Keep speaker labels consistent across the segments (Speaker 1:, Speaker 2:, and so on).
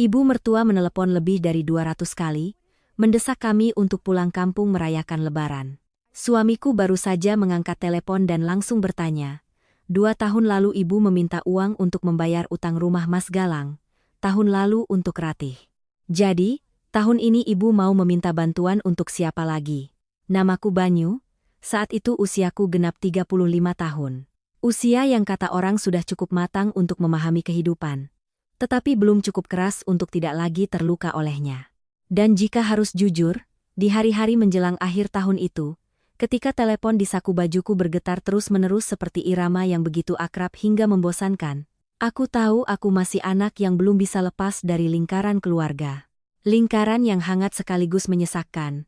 Speaker 1: Ibu mertua menelepon lebih dari 200 kali, mendesak kami untuk pulang kampung merayakan Lebaran. Suamiku baru saja mengangkat telepon dan langsung bertanya, 2 tahun lalu ibu meminta uang untuk membayar utang rumah Mas Galang, tahun lalu untuk Ratih. Jadi, tahun ini ibu mau meminta bantuan untuk siapa lagi? Namaku Banyu, saat itu usiaku genap 35 tahun. Usia yang kata orang sudah cukup matang untuk memahami kehidupan. Tetapi belum cukup keras untuk tidak lagi terluka olehnya. Dan jika harus jujur, di hari-hari menjelang akhir tahun itu, ketika telepon di saku bajuku bergetar terus-menerus seperti irama yang begitu akrab hingga membosankan, aku tahu aku masih anak yang belum bisa lepas dari lingkaran keluarga. Lingkaran yang hangat sekaligus menyesakkan,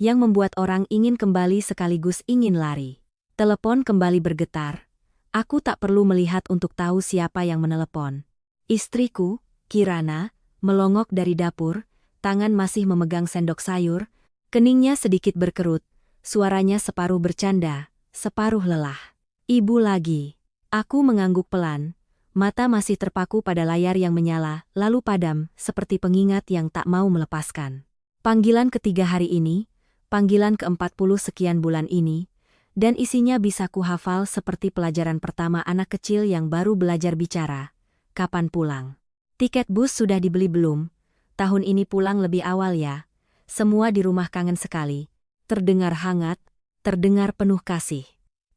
Speaker 1: yang membuat orang ingin kembali sekaligus ingin lari. Telepon kembali bergetar. Aku tak perlu melihat untuk tahu siapa yang menelepon. Istriku, Kirana, melongok dari dapur, tangan masih memegang sendok sayur, keningnya sedikit berkerut, suaranya separuh bercanda, separuh lelah. Ibu lagi. Aku mengangguk pelan, mata masih terpaku pada layar yang menyala, lalu padam, seperti pengingat yang tak mau melepaskan. Panggilan ketiga hari ini, panggilan ke-40 sekian bulan ini, dan isinya bisa kuhafal seperti pelajaran pertama anak kecil yang baru belajar bicara. Kapan pulang? Tiket bus sudah dibeli belum? Tahun ini pulang lebih awal ya. Semua di rumah kangen sekali. Terdengar hangat, terdengar penuh kasih.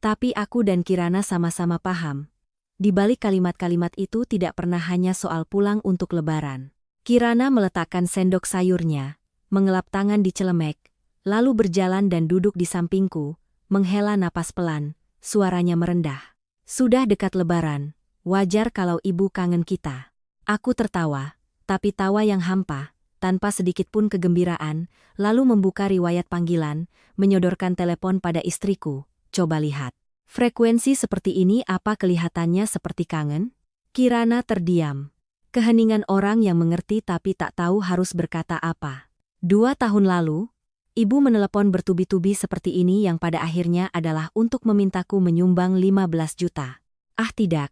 Speaker 1: Tapi aku dan Kirana sama-sama paham. Di balik kalimat-kalimat itu tidak pernah hanya soal pulang untuk Lebaran. Kirana meletakkan sendok sayurnya, mengelap tangan di celemek, lalu berjalan dan duduk di sampingku, menghela napas pelan, suaranya merendah. Sudah dekat Lebaran. Wajar kalau ibu kangen kita. Aku tertawa, tapi tawa yang hampa, tanpa sedikit pun kegembiraan, lalu membuka riwayat panggilan, menyodorkan telepon pada istriku. Coba lihat. Frekuensi seperti ini apa kelihatannya seperti kangen? Kirana terdiam. Keheningan orang yang mengerti tapi tak tahu harus berkata apa. 2 tahun lalu, ibu menelepon bertubi-tubi seperti ini yang pada akhirnya adalah untuk memintaku menyumbang 15 juta. Ah tidak.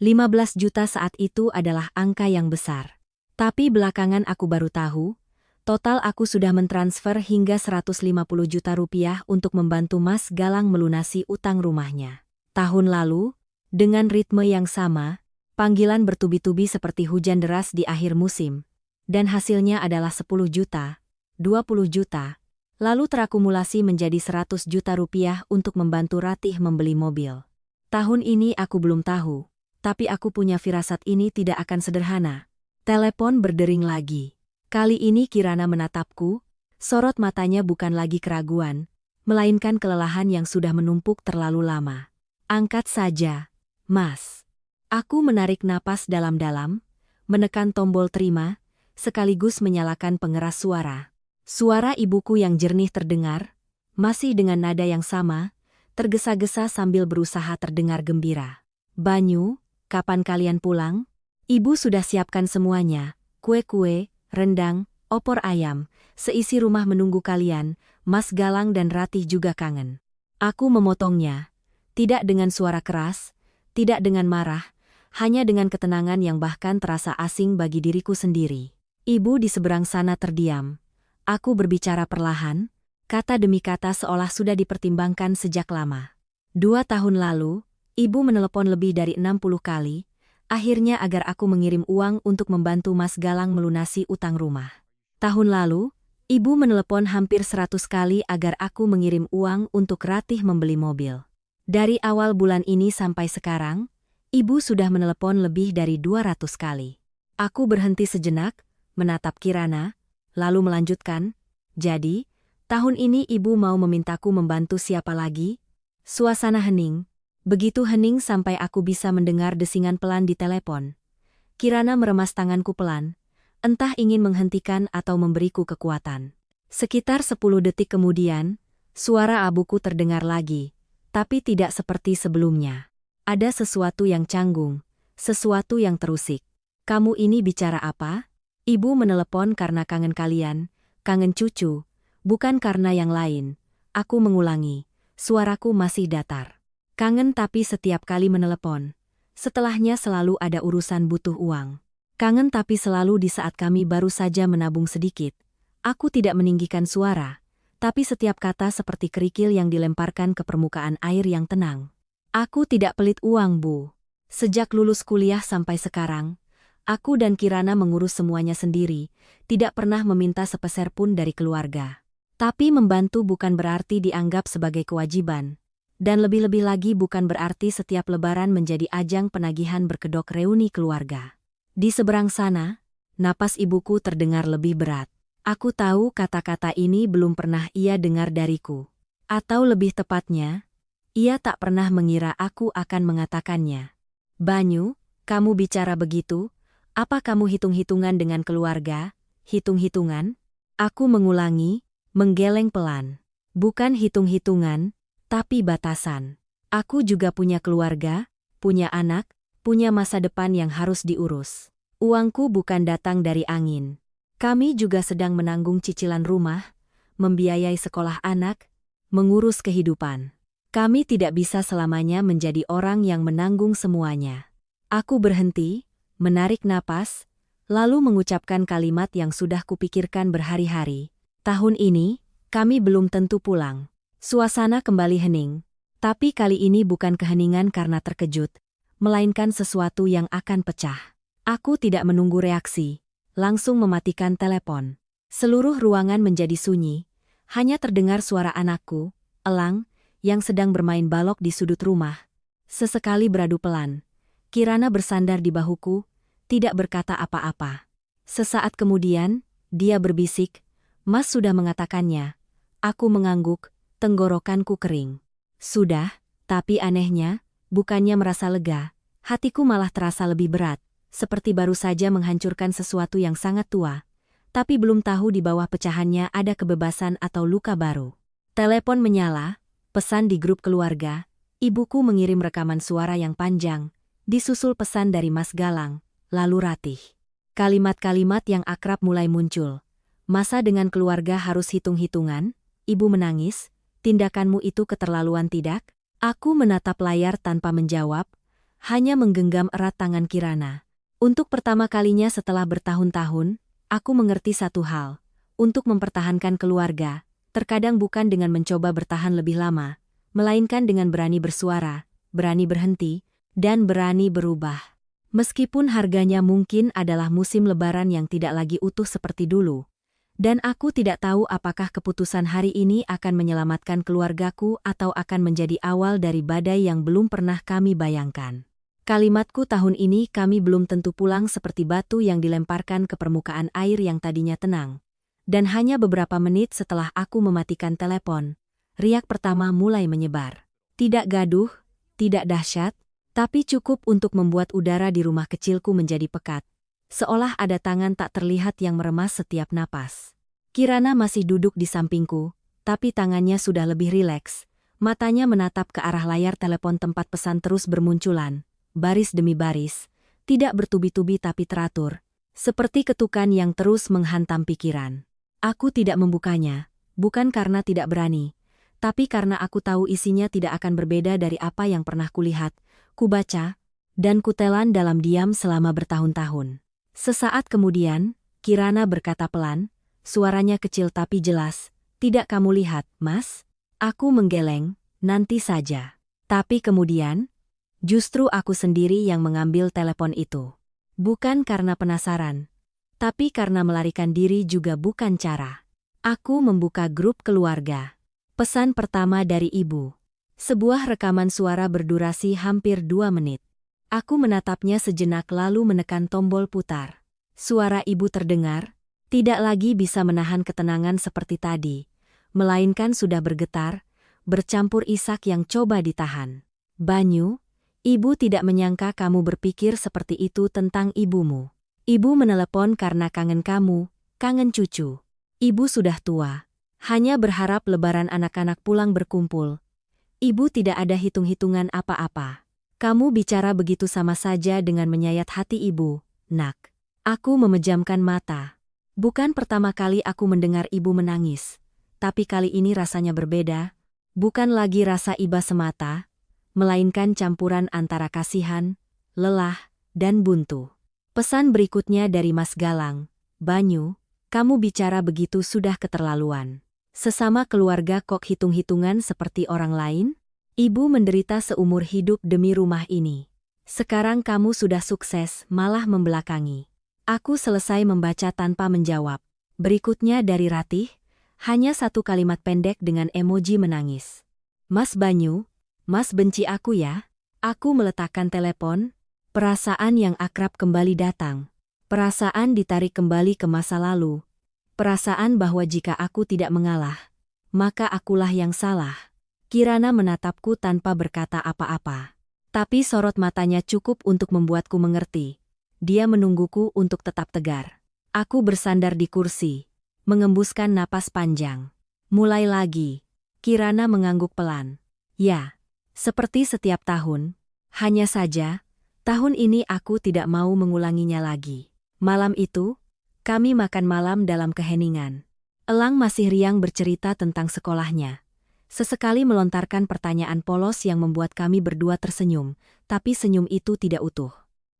Speaker 1: 15 juta saat itu adalah angka yang besar. Tapi belakangan aku baru tahu, total aku sudah mentransfer hingga 150 juta rupiah untuk membantu Mas Galang melunasi utang rumahnya. Tahun lalu, dengan ritme yang sama, panggilan bertubi-tubi seperti hujan deras di akhir musim, dan hasilnya adalah 10 juta, 20 juta, lalu terakumulasi menjadi 100 juta rupiah untuk membantu Ratih membeli mobil. Tahun ini aku belum tahu. Tapi aku punya firasat ini tidak akan sederhana. Telepon berdering lagi. Kali ini Kirana menatapku, sorot matanya bukan lagi keraguan, melainkan kelelahan yang sudah menumpuk terlalu lama. Angkat saja, Mas. Aku menarik napas dalam-dalam, menekan tombol terima, sekaligus menyalakan pengeras suara. Suara ibuku yang jernih terdengar, masih dengan nada yang sama, tergesa-gesa sambil berusaha terdengar gembira. Banyu, kapan kalian pulang? Ibu sudah siapkan semuanya, kue-kue, rendang, opor ayam, seisi rumah menunggu kalian, Mas Galang dan Ratih juga kangen. Aku memotongnya, tidak dengan suara keras, tidak dengan marah, hanya dengan ketenangan yang bahkan terasa asing bagi diriku sendiri. Ibu di seberang sana terdiam. Aku berbicara perlahan, kata demi kata seolah sudah dipertimbangkan sejak lama. 2 tahun lalu, ibu menelepon lebih dari 60 kali, akhirnya agar aku mengirim uang untuk membantu Mas Galang melunasi utang rumah. Tahun lalu, ibu menelepon hampir 100 kali agar aku mengirim uang untuk Ratih membeli mobil. Dari awal bulan ini sampai sekarang, ibu sudah menelepon lebih dari 200 kali. Aku berhenti sejenak, menatap Kirana, lalu melanjutkan, jadi, tahun ini ibu mau memintaku membantu siapa lagi? Suasana hening. Begitu hening sampai aku bisa mendengar desingan pelan di telepon. Kirana meremas tanganku pelan, entah ingin menghentikan atau memberiku kekuatan. Sekitar 10 detik kemudian, suara abuku terdengar lagi, tapi tidak seperti sebelumnya. Ada sesuatu yang canggung, sesuatu yang terusik. Kamu ini bicara apa? Ibu menelepon karena kangen kalian, kangen cucu, bukan karena yang lain. Aku mengulangi, suaraku masih datar. Kangen tapi setiap kali menelepon. Setelahnya selalu ada urusan butuh uang. Kangen tapi selalu di saat kami baru saja menabung sedikit. Aku tidak meninggikan suara, tapi setiap kata seperti kerikil yang dilemparkan ke permukaan air yang tenang. Aku tidak pelit uang, Bu. Sejak lulus kuliah sampai sekarang, aku dan Kirana mengurus semuanya sendiri, tidak pernah meminta sepeser pun dari keluarga. Tapi membantu bukan berarti dianggap sebagai kewajiban. Dan lebih-lebih lagi bukan berarti setiap lebaran menjadi ajang penagihan berkedok reuni keluarga. Di seberang sana, napas ibuku terdengar lebih berat. Aku tahu kata-kata ini belum pernah ia dengar dariku. Atau lebih tepatnya, ia tak pernah mengira aku akan mengatakannya. Banyu, kamu bicara begitu? Apa kamu hitung-hitungan dengan keluarga? Hitung-hitungan? Aku mengulangi, menggeleng pelan. Bukan hitung-hitungan, tapi batasan. Aku juga punya keluarga, punya anak, punya masa depan yang harus diurus. Uangku bukan datang dari angin. Kami juga sedang menanggung cicilan rumah, membiayai sekolah anak, mengurus kehidupan. Kami tidak bisa selamanya menjadi orang yang menanggung semuanya. Aku berhenti, menarik napas, lalu mengucapkan kalimat yang sudah kupikirkan berhari-hari. Tahun ini, kami belum tentu pulang. Suasana kembali hening, tapi kali ini bukan keheningan karena terkejut, melainkan sesuatu yang akan pecah. Aku tidak menunggu reaksi. Langsung mematikan telepon. Seluruh ruangan menjadi sunyi, hanya terdengar suara anakku, Elang, yang sedang bermain balok di sudut rumah. Sesekali beradu pelan. Kirana bersandar di bahuku, tidak berkata apa-apa. Sesaat kemudian, dia berbisik, Mas sudah mengatakannya. Aku mengangguk, tenggorokanku kering. Sudah, tapi anehnya, bukannya merasa lega, hatiku malah terasa lebih berat. Seperti baru saja menghancurkan sesuatu yang sangat tua, tapi belum tahu di bawah pecahannya ada kebebasan atau luka baru. Telepon menyala, pesan di grup keluarga, ibuku mengirim rekaman suara yang panjang, disusul pesan dari Mas Galang, lalu Ratih. Kalimat-kalimat yang akrab mulai muncul. Masa dengan keluarga harus hitung-hitungan? Ibu menangis, tindakanmu itu keterlaluan tidak? Aku menatap layar tanpa menjawab, hanya menggenggam erat tangan Kirana. Untuk pertama kalinya setelah bertahun-tahun, aku mengerti satu hal. Untuk mempertahankan keluarga, terkadang bukan dengan mencoba bertahan lebih lama, melainkan dengan berani bersuara, berani berhenti, dan berani berubah. Meskipun harganya mungkin adalah musim lebaran yang tidak lagi utuh seperti dulu. Dan aku tidak tahu apakah keputusan hari ini akan menyelamatkan keluargaku atau akan menjadi awal dari badai yang belum pernah kami bayangkan. Kalimatku tahun ini kami belum tentu pulang seperti batu yang dilemparkan ke permukaan air yang tadinya tenang. Dan hanya beberapa menit setelah aku mematikan telepon, riak pertama mulai menyebar. Tidak gaduh, tidak dahsyat, tapi cukup untuk membuat udara di rumah kecilku menjadi pekat. Seolah ada tangan tak terlihat yang meremas setiap napas. Kirana masih duduk di sampingku, tapi tangannya sudah lebih rileks. Matanya menatap ke arah layar telepon tempat pesan terus bermunculan. Baris demi baris, tidak bertubi-tubi tapi teratur, seperti ketukan yang terus menghantam pikiran. Aku tidak membukanya, bukan karena tidak berani, tapi karena aku tahu isinya tidak akan berbeda dari apa yang pernah kulihat, kubaca, dan kutelan dalam diam selama bertahun-tahun. Sesaat kemudian, Kirana berkata pelan, suaranya kecil tapi jelas, "Tidak kamu lihat, Mas?" Aku menggeleng, "Nanti saja." Tapi kemudian, justru aku sendiri yang mengambil telepon itu. Bukan karena penasaran, tapi karena melarikan diri juga bukan cara. Aku membuka grup keluarga. Pesan pertama dari ibu. Sebuah rekaman suara berdurasi hampir 2 menit. Aku menatapnya sejenak lalu menekan tombol putar. Suara ibu terdengar, tidak lagi bisa menahan ketenangan seperti tadi, melainkan sudah bergetar, bercampur isak yang coba ditahan. "Banyu, ibu tidak menyangka kamu berpikir seperti itu tentang ibumu. Ibu menelepon karena kangen kamu, kangen cucu. Ibu sudah tua, hanya berharap lebaran anak-anak pulang berkumpul. Ibu tidak ada hitung-hitungan apa-apa. Kamu bicara begitu sama saja dengan menyayat hati ibu, Nak." Aku memejamkan mata. Bukan pertama kali aku mendengar ibu menangis, tapi kali ini rasanya berbeda. Bukan lagi rasa iba semata, melainkan campuran antara kasihan, lelah, dan buntu. Pesan berikutnya dari Mas Galang. Banyu, kamu bicara begitu sudah keterlaluan. Sesama keluarga kok hitung-hitungan seperti orang lain? Ibu menderita seumur hidup demi rumah ini. Sekarang kamu sudah sukses, malah membelakangi. Aku selesai membaca tanpa menjawab. Berikutnya dari Ratih, hanya satu kalimat pendek dengan emoji menangis. Mas Banyu, Mas benci aku ya? Aku meletakkan telepon. Perasaan yang akrab kembali datang. Perasaan ditarik kembali ke masa lalu. Perasaan bahwa jika aku tidak mengalah, maka akulah yang salah. Kirana menatapku tanpa berkata apa-apa. Tapi sorot matanya cukup untuk membuatku mengerti. Dia menungguku untuk tetap tegar. Aku bersandar di kursi, mengembuskan napas panjang. Mulai lagi. Kirana mengangguk pelan. Ya, seperti setiap tahun. Hanya saja, tahun ini aku tidak mau mengulanginya lagi. Malam itu, kami makan malam dalam keheningan. Elang masih riang bercerita tentang sekolahnya. Sesekali melontarkan pertanyaan polos yang membuat kami berdua tersenyum, tapi senyum itu tidak utuh.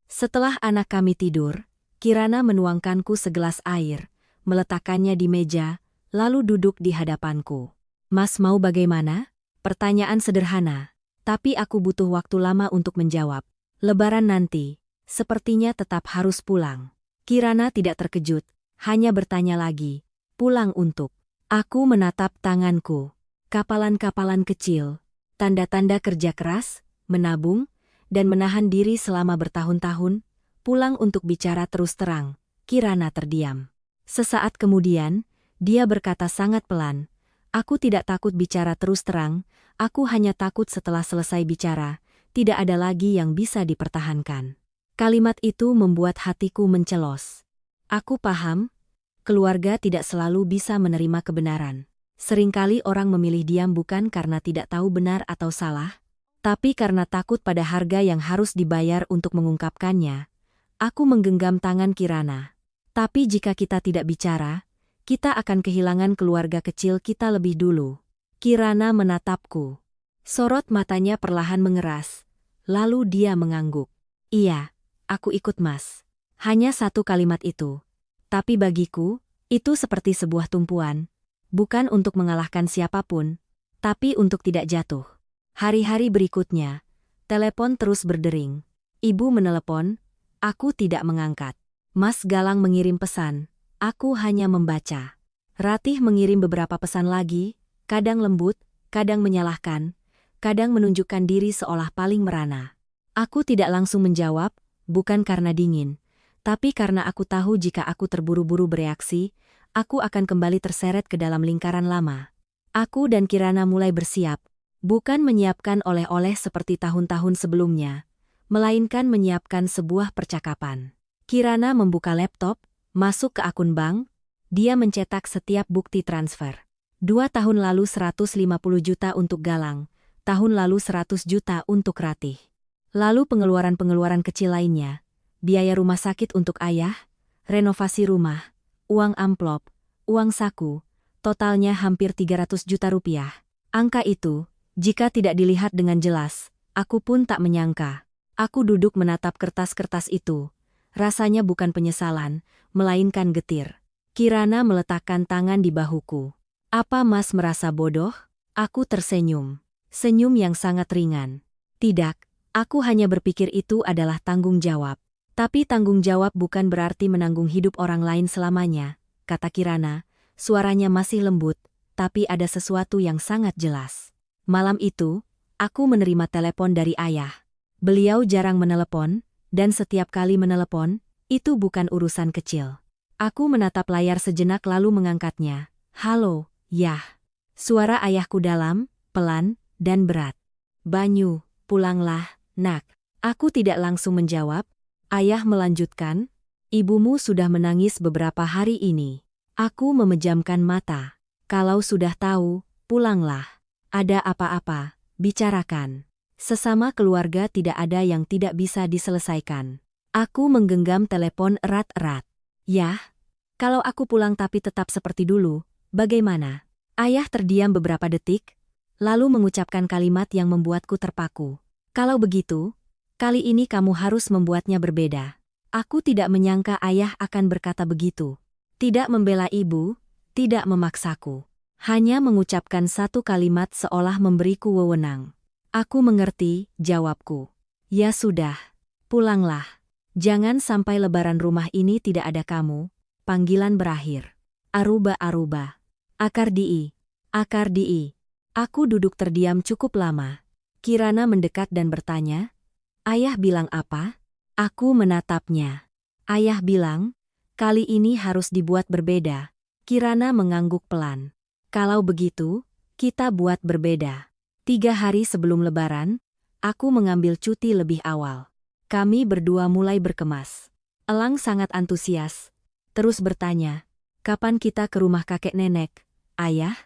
Speaker 1: Setelah anak kami tidur, Kirana menuangkanku segelas air, meletakkannya di meja, lalu duduk di hadapanku. Mas mau bagaimana? Pertanyaan sederhana, tapi aku butuh waktu lama untuk menjawab. Lebaran nanti, sepertinya tetap harus pulang. Kirana tidak terkejut, hanya bertanya lagi. Pulang untuk? Aku menatap tanganku. Kapalan-kapalan kecil, tanda-tanda kerja keras, menabung, dan menahan diri selama bertahun-tahun, pulang untuk bicara terus terang. Kirana terdiam. Sesaat kemudian, dia berkata sangat pelan, aku tidak takut bicara terus terang, aku hanya takut setelah selesai bicara, tidak ada lagi yang bisa dipertahankan. Kalimat itu membuat hatiku mencelos. Aku paham, keluarga tidak selalu bisa menerima kebenaran. Seringkali orang memilih diam bukan karena tidak tahu benar atau salah, tapi karena takut pada harga yang harus dibayar untuk mengungkapkannya. Aku menggenggam tangan Kirana. Tapi jika kita tidak bicara, kita akan kehilangan keluarga kecil kita lebih dulu. Kirana menatapku. Sorot matanya perlahan mengeras. Lalu dia mengangguk. Iya, aku ikut Mas. Hanya satu kalimat itu. Tapi bagiku, itu seperti sebuah tumpuan. Bukan untuk mengalahkan siapapun, tapi untuk tidak jatuh. Hari-hari berikutnya, telepon terus berdering. Ibu menelepon, aku tidak mengangkat. Mas Galang mengirim pesan, aku hanya membaca. Ratih mengirim beberapa pesan lagi, kadang lembut, kadang menyalahkan, kadang menunjukkan diri seolah paling merana. Aku tidak langsung menjawab, bukan karena dingin, tapi karena aku tahu jika aku terburu-buru bereaksi, aku akan kembali terseret ke dalam lingkaran lama. Aku dan Kirana mulai bersiap, bukan menyiapkan oleh-oleh seperti tahun-tahun sebelumnya, melainkan menyiapkan sebuah percakapan. Kirana membuka laptop, masuk ke akun bank, dia mencetak setiap bukti transfer. 2 tahun lalu 150 juta untuk Galang, tahun lalu 100 juta untuk Ratih. Lalu pengeluaran-pengeluaran kecil lainnya, biaya rumah sakit untuk ayah, renovasi rumah, uang amplop, uang saku, totalnya hampir 300 juta rupiah. Angka itu, jika tidak dilihat dengan jelas, aku pun tak menyangka. Aku duduk menatap kertas-kertas itu. Rasanya bukan penyesalan, melainkan getir. Kirana meletakkan tangan di bahuku. Apa Mas merasa bodoh? Aku tersenyum. Senyum yang sangat ringan. Tidak, aku hanya berpikir itu adalah tanggung jawab. Tapi tanggung jawab bukan berarti menanggung hidup orang lain selamanya, kata Kirana. Suaranya masih lembut, tapi ada sesuatu yang sangat jelas. Malam itu, aku menerima telepon dari ayah. Beliau jarang menelepon, dan setiap kali menelepon, itu bukan urusan kecil. Aku menatap layar sejenak lalu mengangkatnya. Halo, Yah. Suara ayahku dalam, pelan, dan berat. Banyu, pulanglah, nak. Aku tidak langsung menjawab. Ayah melanjutkan, ibumu sudah menangis beberapa hari ini. Aku memejamkan mata. Kalau sudah tahu, pulanglah. Ada apa-apa, bicarakan. Sesama keluarga tidak ada yang tidak bisa diselesaikan. Aku menggenggam telepon erat-erat. Yah, kalau aku pulang tapi tetap seperti dulu, bagaimana? Ayah terdiam beberapa detik, lalu mengucapkan kalimat yang membuatku terpaku. Kalau begitu, kali ini kamu harus membuatnya berbeda. Aku tidak menyangka ayah akan berkata begitu. Tidak membela ibu, tidak memaksaku. Hanya mengucapkan satu kalimat seolah memberiku wewenang. Aku mengerti, jawabku. Ya sudah, pulanglah. Jangan sampai lebaran rumah ini tidak ada kamu. Panggilan berakhir. Aruba-aruba. Akardi. Akardi. Aku duduk terdiam cukup lama. Kirana mendekat dan bertanya, "Ayah bilang apa?" Aku menatapnya. Ayah bilang, "Kali ini harus dibuat berbeda." Kirana mengangguk pelan. "Kalau begitu, kita buat berbeda." 3 hari sebelum lebaran, aku mengambil cuti lebih awal. Kami berdua mulai berkemas. Elang sangat antusias. Terus bertanya, "Kapan kita ke rumah kakek nenek, ayah?"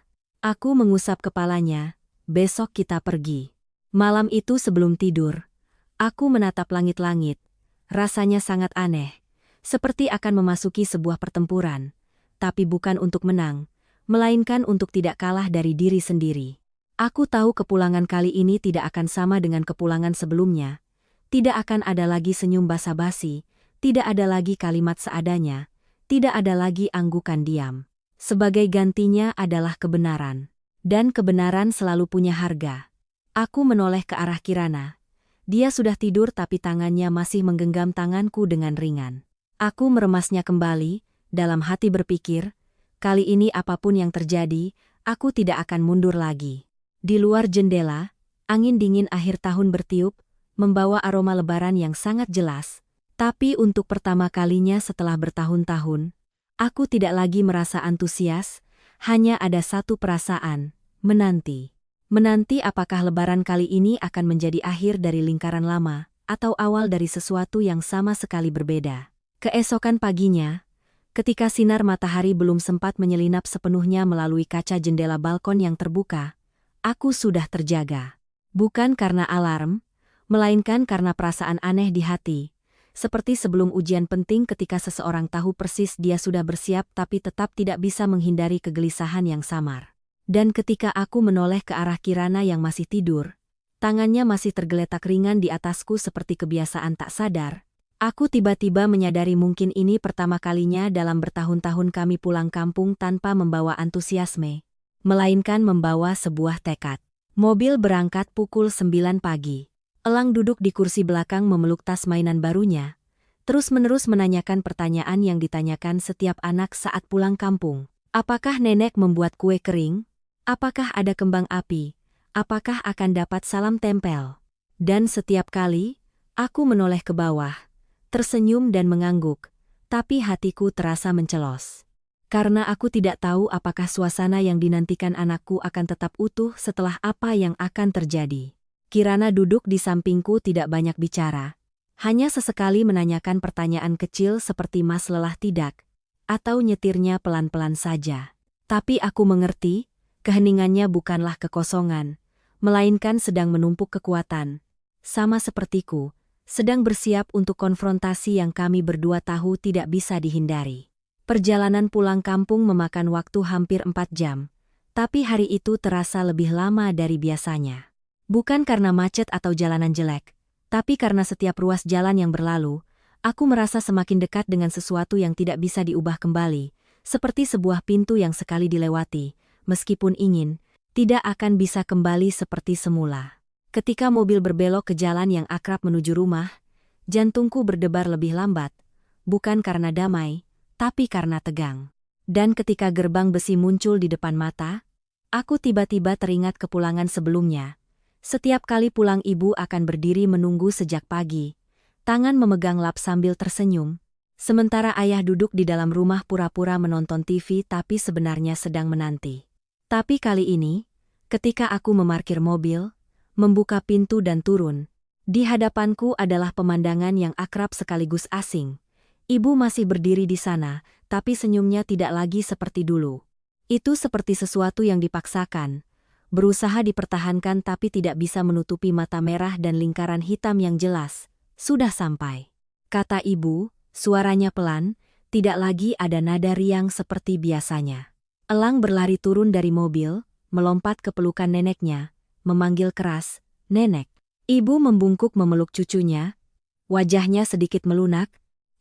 Speaker 1: Aku mengusap kepalanya, "Besok kita pergi." Malam itu sebelum tidur, aku menatap langit-langit. Rasanya sangat aneh, seperti akan memasuki sebuah pertempuran. Tapi bukan untuk menang, melainkan untuk tidak kalah dari diri sendiri. Aku tahu kepulangan kali ini tidak akan sama dengan kepulangan sebelumnya. Tidak akan ada lagi senyum basa-basi, tidak ada lagi kalimat seadanya, tidak ada lagi anggukan diam. Sebagai gantinya adalah kebenaran. Dan kebenaran selalu punya harga. Aku menoleh ke arah Kirana. Dia sudah tidur tapi tangannya masih menggenggam tanganku dengan ringan. Aku meremasnya kembali, dalam hati berpikir, kali ini apapun yang terjadi, aku tidak akan mundur lagi. Di luar jendela, angin dingin akhir tahun bertiup, membawa aroma lebaran yang sangat jelas. Tapi untuk pertama kalinya setelah bertahun-tahun, aku tidak lagi merasa antusias, hanya ada satu perasaan, menanti. Menanti apakah lebaran kali ini akan menjadi akhir dari lingkaran lama, atau awal dari sesuatu yang sama sekali berbeda. Keesokan paginya, ketika sinar matahari belum sempat menyelinap sepenuhnya melalui kaca jendela balkon yang terbuka, aku sudah terjaga. Bukan karena alarm, melainkan karena perasaan aneh di hati. Seperti sebelum ujian penting ketika seseorang tahu persis dia sudah bersiap tapi tetap tidak bisa menghindari kegelisahan yang samar. Dan ketika aku menoleh ke arah Kirana yang masih tidur, tangannya masih tergeletak ringan di atasku seperti kebiasaan tak sadar, aku tiba-tiba menyadari mungkin ini pertama kalinya dalam bertahun-tahun kami pulang kampung tanpa membawa antusiasme, melainkan membawa sebuah tekad. Mobil berangkat pukul 9 pagi. Elang duduk di kursi belakang memeluk tas mainan barunya, terus-menerus menanyakan pertanyaan yang ditanyakan setiap anak saat pulang kampung. Apakah nenek membuat kue kering? Apakah ada kembang api? Apakah akan dapat salam tempel? Dan setiap kali, aku menoleh ke bawah, tersenyum dan mengangguk, tapi hatiku terasa mencelos. Karena aku tidak tahu apakah suasana yang dinantikan anakku akan tetap utuh setelah apa yang akan terjadi. Kirana duduk di sampingku tidak banyak bicara. Hanya sesekali menanyakan pertanyaan kecil seperti "Mas lelah tidak?" atau nyetirnya pelan-pelan saja. Tapi aku mengerti, keheningannya bukanlah kekosongan, melainkan sedang menumpuk kekuatan. Sama sepertiku, sedang bersiap untuk konfrontasi yang kami berdua tahu tidak bisa dihindari. Perjalanan pulang kampung memakan waktu hampir 4 jam, tapi hari itu terasa lebih lama dari biasanya. Bukan karena macet atau jalanan jelek, tapi karena setiap ruas jalan yang berlalu, aku merasa semakin dekat dengan sesuatu yang tidak bisa diubah kembali, seperti sebuah pintu yang sekali dilewati, meskipun ingin, tidak akan bisa kembali seperti semula. Ketika mobil berbelok ke jalan yang akrab menuju rumah, jantungku berdebar lebih lambat, bukan karena damai, tapi karena tegang. Dan ketika gerbang besi muncul di depan mata, aku tiba-tiba teringat kepulangan sebelumnya. Setiap kali pulang ibu akan berdiri menunggu sejak pagi, tangan memegang lap sambil tersenyum, sementara ayah duduk di dalam rumah pura-pura menonton TV tapi sebenarnya sedang menanti. Tapi kali ini, ketika aku memarkir mobil, membuka pintu dan turun, di hadapanku adalah pemandangan yang akrab sekaligus asing. Ibu masih berdiri di sana, tapi senyumnya tidak lagi seperti dulu. Itu seperti sesuatu yang dipaksakan, berusaha dipertahankan tapi tidak bisa menutupi mata merah dan lingkaran hitam yang jelas. Sudah sampai, kata ibu, suaranya pelan, tidak lagi ada nada riang seperti biasanya. Elang berlari turun dari mobil, melompat ke pelukan neneknya, memanggil keras, "Nenek." Ibu membungkuk memeluk cucunya, wajahnya sedikit melunak,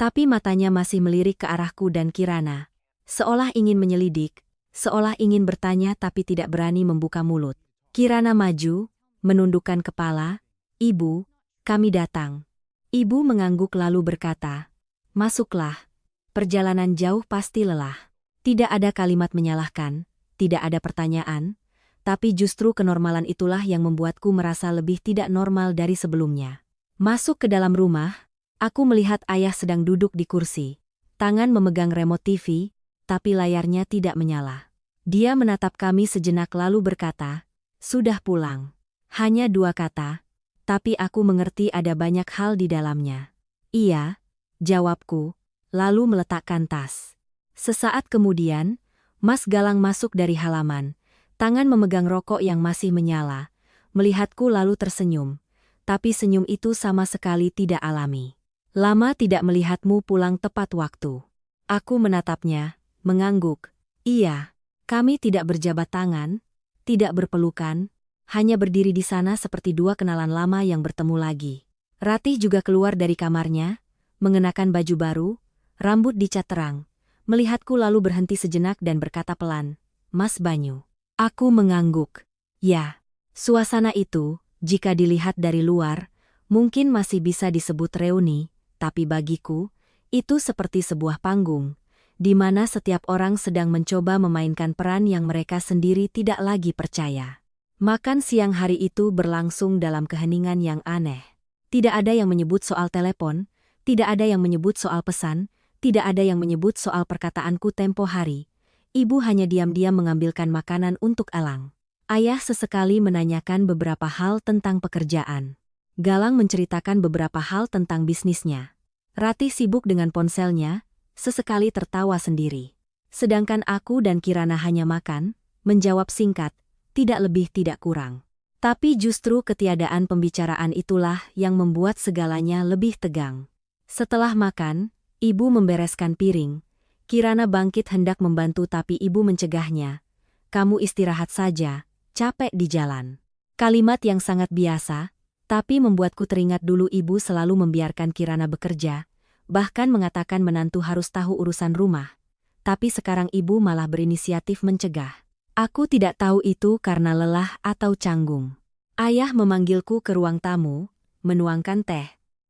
Speaker 1: Tapi matanya masih melirik ke arahku dan Kirana. Seolah ingin menyelidik, seolah ingin bertanya tapi tidak berani membuka mulut. Kirana maju, menundukkan kepala. "Ibu, kami datang." Ibu mengangguk lalu berkata, "Masuklah. Perjalanan jauh pasti lelah." Tidak ada kalimat menyalahkan, tidak ada pertanyaan, tapi justru kenormalan itulah yang membuatku merasa lebih tidak normal dari sebelumnya. Masuk ke dalam rumah, aku melihat ayah sedang duduk di kursi. Tangan memegang remote TV, tapi layarnya tidak menyala. Dia menatap kami sejenak lalu berkata, "Sudah pulang." Hanya 2 kata, tapi aku mengerti ada banyak hal di dalamnya. "Iya," jawabku, lalu meletakkan tas. Sesaat kemudian, Mas Galang masuk dari halaman, tangan memegang rokok yang masih menyala, melihatku lalu tersenyum, tapi senyum itu sama sekali tidak alami. "Lama tidak melihatmu pulang tepat waktu." Aku menatapnya, mengangguk. "Iya, kami tidak berjabat tangan, tidak berpelukan, hanya berdiri di sana seperti 2 kenalan lama yang bertemu lagi." Ratih juga keluar dari kamarnya, mengenakan baju baru, rambut dicat terang. Melihatku lalu berhenti sejenak dan berkata pelan, "Mas Banyu." Aku mengangguk. Ya, suasana itu, jika dilihat dari luar, mungkin masih bisa disebut reuni, tapi bagiku, itu seperti sebuah panggung, di mana setiap orang sedang mencoba memainkan peran yang mereka sendiri tidak lagi percaya. Makan siang hari itu berlangsung dalam keheningan yang aneh. Tidak ada yang menyebut soal telepon, tidak ada yang menyebut soal pesan, tidak ada yang menyebut soal perkataanku tempo hari. Ibu hanya diam-diam mengambilkan makanan untuk Elang. Ayah sesekali menanyakan beberapa hal tentang pekerjaan. Galang menceritakan beberapa hal tentang bisnisnya. Ratih sibuk dengan ponselnya, sesekali tertawa sendiri. Sedangkan aku dan Kirana hanya makan, menjawab singkat, tidak lebih tidak kurang. Tapi justru ketiadaan pembicaraan itulah yang membuat segalanya lebih tegang. Setelah makan, ibu membereskan piring. Kirana bangkit hendak membantu tapi ibu mencegahnya. "Kamu istirahat saja, capek di jalan." Kalimat yang sangat biasa, tapi membuatku teringat dulu ibu selalu membiarkan Kirana bekerja, bahkan mengatakan menantu harus tahu urusan rumah. Tapi sekarang ibu malah berinisiatif mencegah. Aku tidak tahu itu karena lelah atau canggung. Ayah memanggilku ke ruang tamu, menuangkan teh,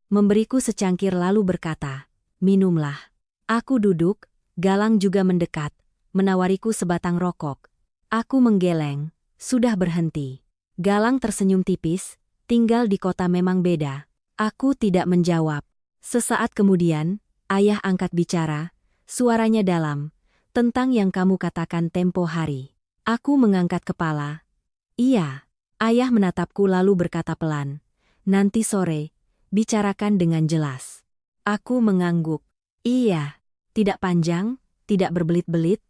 Speaker 1: memberiku secangkir lalu berkata, "Minumlah." Aku duduk, Galang juga mendekat, menawariku sebatang rokok. Aku menggeleng, sudah berhenti. Galang tersenyum tipis, tinggal di kota memang beda. Aku tidak menjawab. Sesaat kemudian, ayah angkat bicara, suaranya dalam, "Tentang yang kamu katakan tempo hari." Aku mengangkat kepala. "Iya." Ayah menatapku lalu berkata pelan, "Nanti sore, bicarakan dengan jelas." Aku mengangguk. Iya. Tidak panjang, tidak berbelit-belit,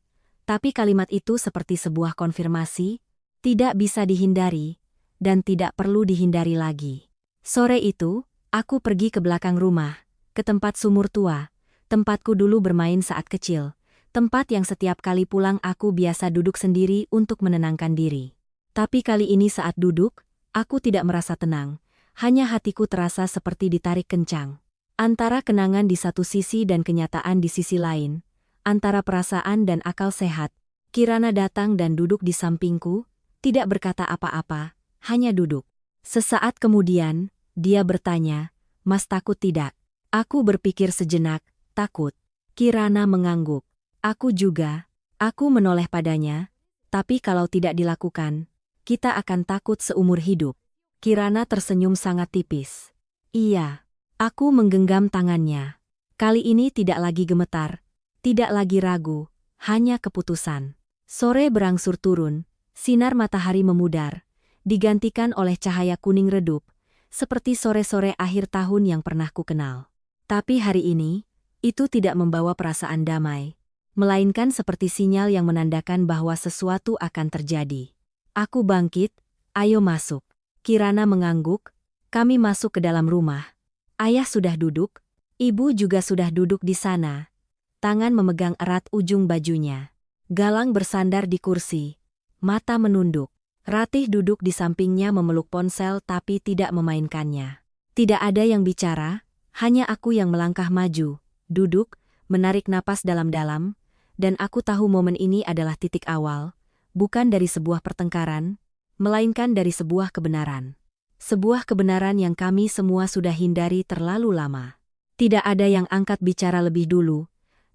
Speaker 1: tapi kalimat itu seperti sebuah konfirmasi, tidak bisa dihindari, dan tidak perlu dihindari lagi. Sore itu, aku pergi ke belakang rumah, ke tempat sumur tua, tempatku dulu bermain saat kecil. Tempat yang setiap kali pulang aku biasa duduk sendiri untuk menenangkan diri. Tapi kali ini saat duduk, aku tidak merasa tenang. Hanya hatiku terasa seperti ditarik kencang. Antara kenangan di satu sisi dan kenyataan di sisi lain, antara perasaan dan akal sehat, Kirana datang dan duduk di sampingku, tidak berkata apa-apa, hanya duduk. Sesaat kemudian, dia bertanya, "Mas takut tidak?" Aku berpikir sejenak, takut. Kirana mengangguk. Aku juga. Aku menoleh padanya, tapi kalau tidak dilakukan, kita akan takut seumur hidup. Kirana tersenyum sangat tipis. Iya. Aku menggenggam tangannya. Kali ini tidak lagi gemetar, tidak lagi ragu, hanya keputusan. Sore berangsur turun, sinar matahari memudar, digantikan oleh cahaya kuning redup, seperti sore-sore akhir tahun yang pernah ku kenal. Tapi hari ini, itu tidak membawa perasaan damai, melainkan seperti sinyal yang menandakan bahwa sesuatu akan terjadi. Aku bangkit, "Ayo masuk." Kirana mengangguk, kami masuk ke dalam rumah. Ayah sudah duduk, ibu juga sudah duduk di sana. Tangan memegang erat ujung bajunya. Galang bersandar di kursi, mata menunduk. Ratih duduk di sampingnya memeluk ponsel tapi tidak memainkannya. Tidak ada yang bicara, hanya aku yang melangkah maju, duduk, menarik napas dalam-dalam, dan aku tahu momen ini adalah titik awal, bukan dari sebuah pertengkaran, melainkan dari sebuah kebenaran. Sebuah kebenaran yang kami semua sudah hindari terlalu lama. Tidak ada yang angkat bicara lebih dulu,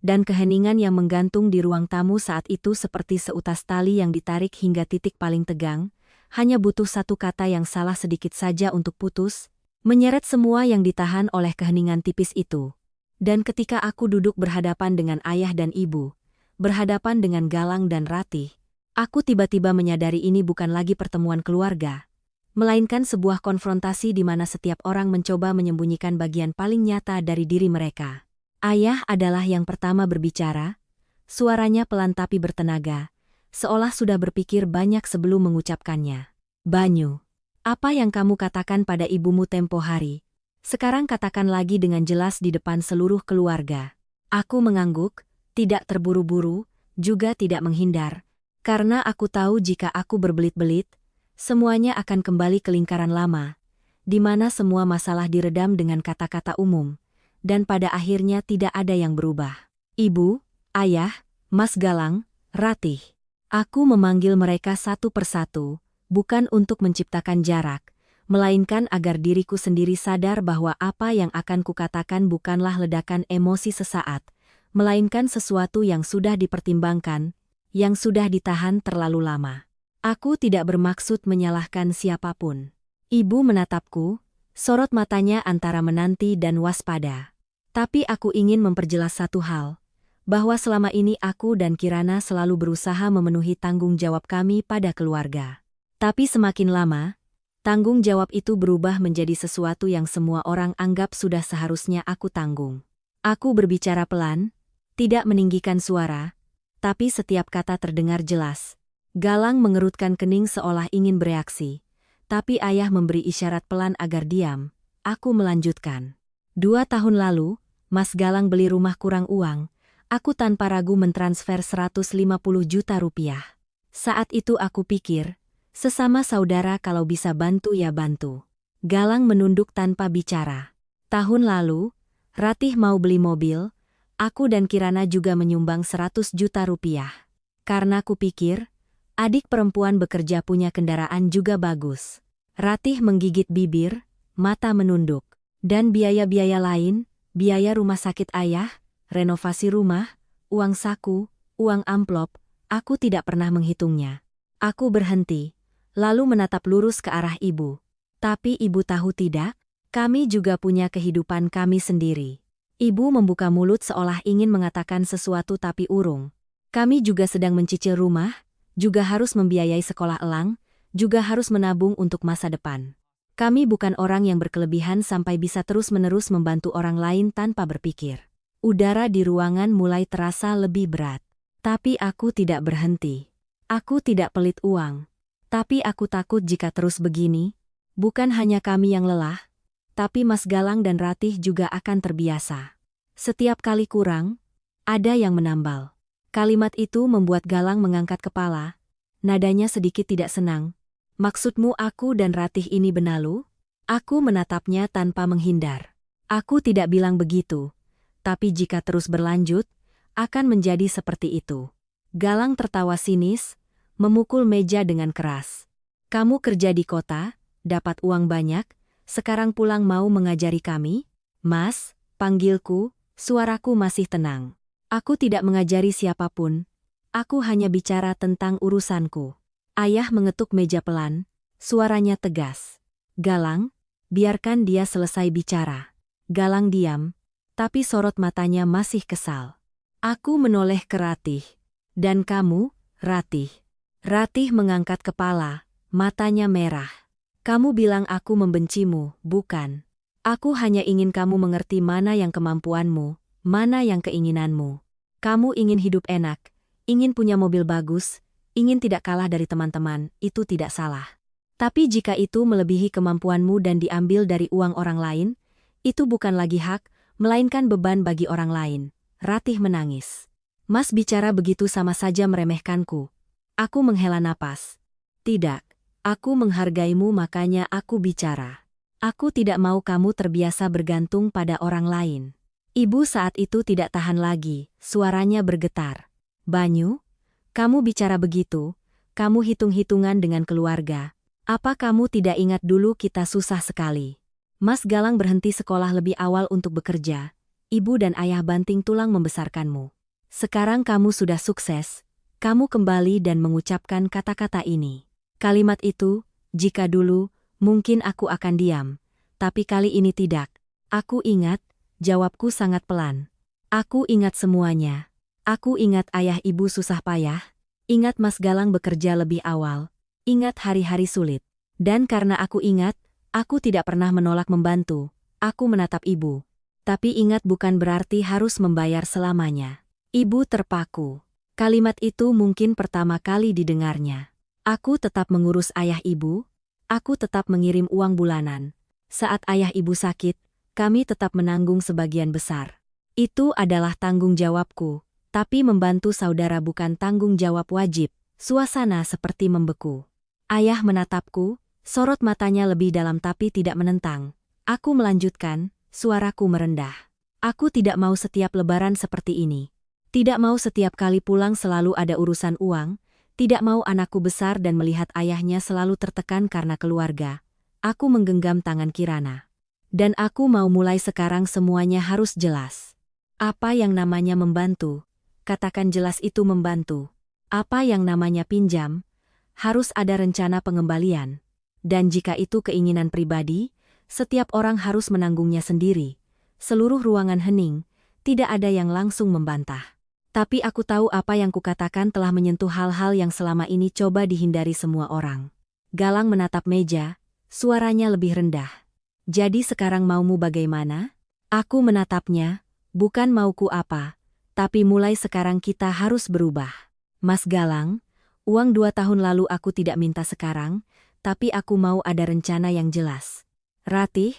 Speaker 1: dan keheningan yang menggantung di ruang tamu saat itu seperti seutas tali yang ditarik hingga titik paling tegang, hanya butuh satu kata yang salah sedikit saja untuk putus, menyeret semua yang ditahan oleh keheningan tipis itu. Dan ketika aku duduk berhadapan dengan ayah dan ibu, berhadapan dengan Galang dan Ratih, aku tiba-tiba menyadari ini bukan lagi pertemuan keluarga, melainkan sebuah konfrontasi di mana setiap orang mencoba menyembunyikan bagian paling nyata dari diri mereka. Ayah adalah yang pertama berbicara, suaranya pelan tapi bertenaga, seolah sudah berpikir banyak sebelum mengucapkannya. "Banyu, apa yang kamu katakan pada ibumu tempo hari, sekarang katakan lagi dengan jelas di depan seluruh keluarga." Aku mengangguk, tidak terburu-buru, juga tidak menghindar, karena aku tahu jika aku berbelit-belit, semuanya akan kembali ke lingkaran lama, di mana semua masalah diredam dengan kata-kata umum, dan pada akhirnya tidak ada yang berubah. "Ibu, ayah, Mas Galang, Ratih." Aku memanggil mereka satu persatu, bukan untuk menciptakan jarak, melainkan agar diriku sendiri sadar bahwa apa yang akan kukatakan bukanlah ledakan emosi sesaat, melainkan sesuatu yang sudah dipertimbangkan, yang sudah ditahan terlalu lama. Aku tidak bermaksud menyalahkan siapapun. Ibu menatapku, sorot matanya antara menanti dan waspada. Tapi aku ingin memperjelas satu hal, bahwa selama ini aku dan Kirana selalu berusaha memenuhi tanggung jawab kami pada keluarga. Tapi semakin lama, tanggung jawab itu berubah menjadi sesuatu yang semua orang anggap sudah seharusnya aku tanggung. Aku berbicara pelan, tidak meninggikan suara, tapi setiap kata terdengar jelas. Galang mengerutkan kening seolah ingin bereaksi, tapi ayah memberi isyarat pelan agar diam. Aku melanjutkan. 2 tahun lalu, Mas Galang beli rumah kurang uang. Aku tanpa ragu mentransfer 150 juta rupiah. Saat itu aku pikir, sesama saudara kalau bisa bantu ya bantu. Galang menunduk tanpa bicara. Tahun lalu, Ratih mau beli mobil, aku dan Kirana juga menyumbang 100 juta rupiah. Karena aku pikir, adik perempuan bekerja punya kendaraan juga bagus. Ratih menggigit bibir, mata menunduk. Dan biaya-biaya lain, biaya rumah sakit ayah, renovasi rumah, uang saku, uang amplop, aku tidak pernah menghitungnya. Aku berhenti, lalu menatap lurus ke arah ibu. Tapi ibu tahu tidak? Kami juga punya kehidupan kami sendiri. Ibu membuka mulut seolah ingin mengatakan sesuatu tapi urung. Kami juga sedang mencicil rumah, juga harus membiayai sekolah Elang, juga harus menabung untuk masa depan. Kami bukan orang yang berkelebihan sampai bisa terus-menerus membantu orang lain tanpa berpikir. Udara di ruangan mulai terasa lebih berat. Tapi aku tidak berhenti. Aku tidak pelit uang. Tapi aku takut jika terus begini, bukan hanya kami yang lelah, tapi Mas Galang dan Ratih juga akan terbiasa. Setiap kali kurang, ada yang menambal. Kalimat itu membuat Galang mengangkat kepala. Nadanya sedikit tidak senang. "Maksudmu aku dan Ratih ini benalu?" Aku menatapnya tanpa menghindar. Aku tidak bilang begitu. Tapi jika terus berlanjut, akan menjadi seperti itu. Galang tertawa sinis, memukul meja dengan keras. "Kamu kerja di kota, dapat uang banyak, sekarang pulang mau mengajari kami?" "Mas," panggilku, suaraku masih tenang. "Aku tidak mengajari siapapun. Aku hanya bicara tentang urusanku." Ayah mengetuk meja pelan, suaranya tegas. "Galang, biarkan dia selesai bicara." Galang diam, tapi sorot matanya masih kesal. Aku menoleh ke Ratih. "Dan kamu, Ratih?" Ratih mengangkat kepala, matanya merah. "Kamu bilang aku membencimu, bukan? Aku hanya ingin kamu mengerti mana yang kemampuanmu, mana yang keinginanmu. Kamu ingin hidup enak, ingin punya mobil bagus, ingin tidak kalah dari teman-teman, itu tidak salah. Tapi jika itu melebihi kemampuanmu dan diambil dari uang orang lain, itu bukan lagi hak, melainkan beban bagi orang lain." Ratih menangis. "Mas bicara begitu sama saja meremehkanku." Aku menghela napas. "Tidak, aku menghargaimu makanya aku bicara. Aku tidak mau kamu terbiasa bergantung pada orang lain. Ibu saat itu tidak tahan lagi, suaranya bergetar. Banyu, kamu bicara begitu, kamu hitung-hitungan dengan keluarga. Apa kamu tidak ingat dulu kita susah sekali? Mas Galang berhenti sekolah lebih awal untuk bekerja. Ibu dan ayah banting tulang membesarkanmu. Sekarang kamu sudah sukses, kamu kembali dan mengucapkan kata-kata ini. Kalimat itu, jika dulu, mungkin aku akan diam. Tapi kali ini tidak. Aku ingat, jawabku sangat pelan. Aku ingat semuanya. Aku ingat ayah ibu susah payah. Ingat Mas Galang bekerja lebih awal. Ingat hari-hari sulit. Dan karena aku ingat, aku tidak pernah menolak membantu. Aku menatap ibu. Tapi ingat bukan berarti harus membayar selamanya. Ibu terpaku. Kalimat itu mungkin pertama kali didengarnya. Aku tetap mengurus ayah ibu. Aku tetap mengirim uang bulanan. Saat ayah ibu sakit, kami tetap menanggung sebagian besar. Itu adalah tanggung jawabku. Tapi membantu saudara bukan tanggung jawab wajib. Suasana seperti membeku. Ayah menatapku, sorot matanya lebih dalam tapi tidak menentang. Aku melanjutkan, suaraku merendah. Aku tidak mau setiap lebaran seperti ini. Tidak mau setiap kali pulang selalu ada urusan uang. Tidak mau anakku besar dan melihat ayahnya selalu tertekan karena keluarga. Aku menggenggam tangan Kirana. Dan aku mau mulai sekarang semuanya harus jelas. Apa yang namanya membantu? Katakan jelas itu membantu. Apa yang namanya pinjam? Harus ada rencana pengembalian. Dan jika itu keinginan pribadi, setiap orang harus menanggungnya sendiri. Seluruh ruangan hening, tidak ada yang langsung membantah. Tapi aku tahu apa yang kukatakan telah menyentuh hal-hal yang selama ini coba dihindari semua orang. Galang menatap meja, suaranya lebih rendah. Jadi sekarang maumu bagaimana? Aku menatapnya, bukan mauku apa. Tapi mulai sekarang kita harus berubah. Mas Galang, uang 2 tahun lalu aku tidak minta sekarang, tapi aku mau ada rencana yang jelas. Ratih,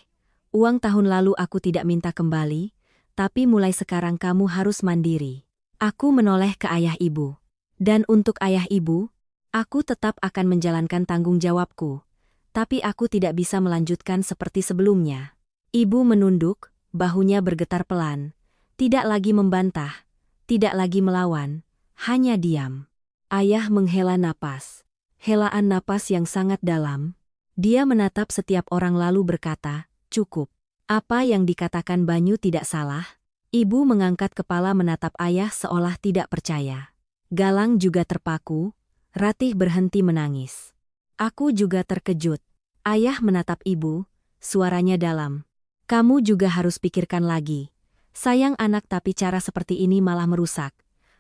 Speaker 1: uang tahun lalu aku tidak minta kembali, tapi mulai sekarang kamu harus mandiri. Aku menoleh ke ayah ibu. Dan untuk ayah ibu, aku tetap akan menjalankan tanggung jawabku. Tapi aku tidak bisa melanjutkan seperti sebelumnya. Ibu menunduk, bahunya bergetar pelan. Tidak lagi membantah. Tidak lagi melawan, hanya diam. Ayah menghela napas. Helaan napas yang sangat dalam. Dia menatap setiap orang lalu berkata, cukup. Apa yang dikatakan Banyu tidak salah. Ibu mengangkat kepala menatap ayah seolah tidak percaya. Galang juga terpaku, Ratih berhenti menangis. Aku juga terkejut. Ayah menatap ibu, suaranya dalam. Kamu juga harus pikirkan lagi. Sayang anak tapi cara seperti ini malah merusak.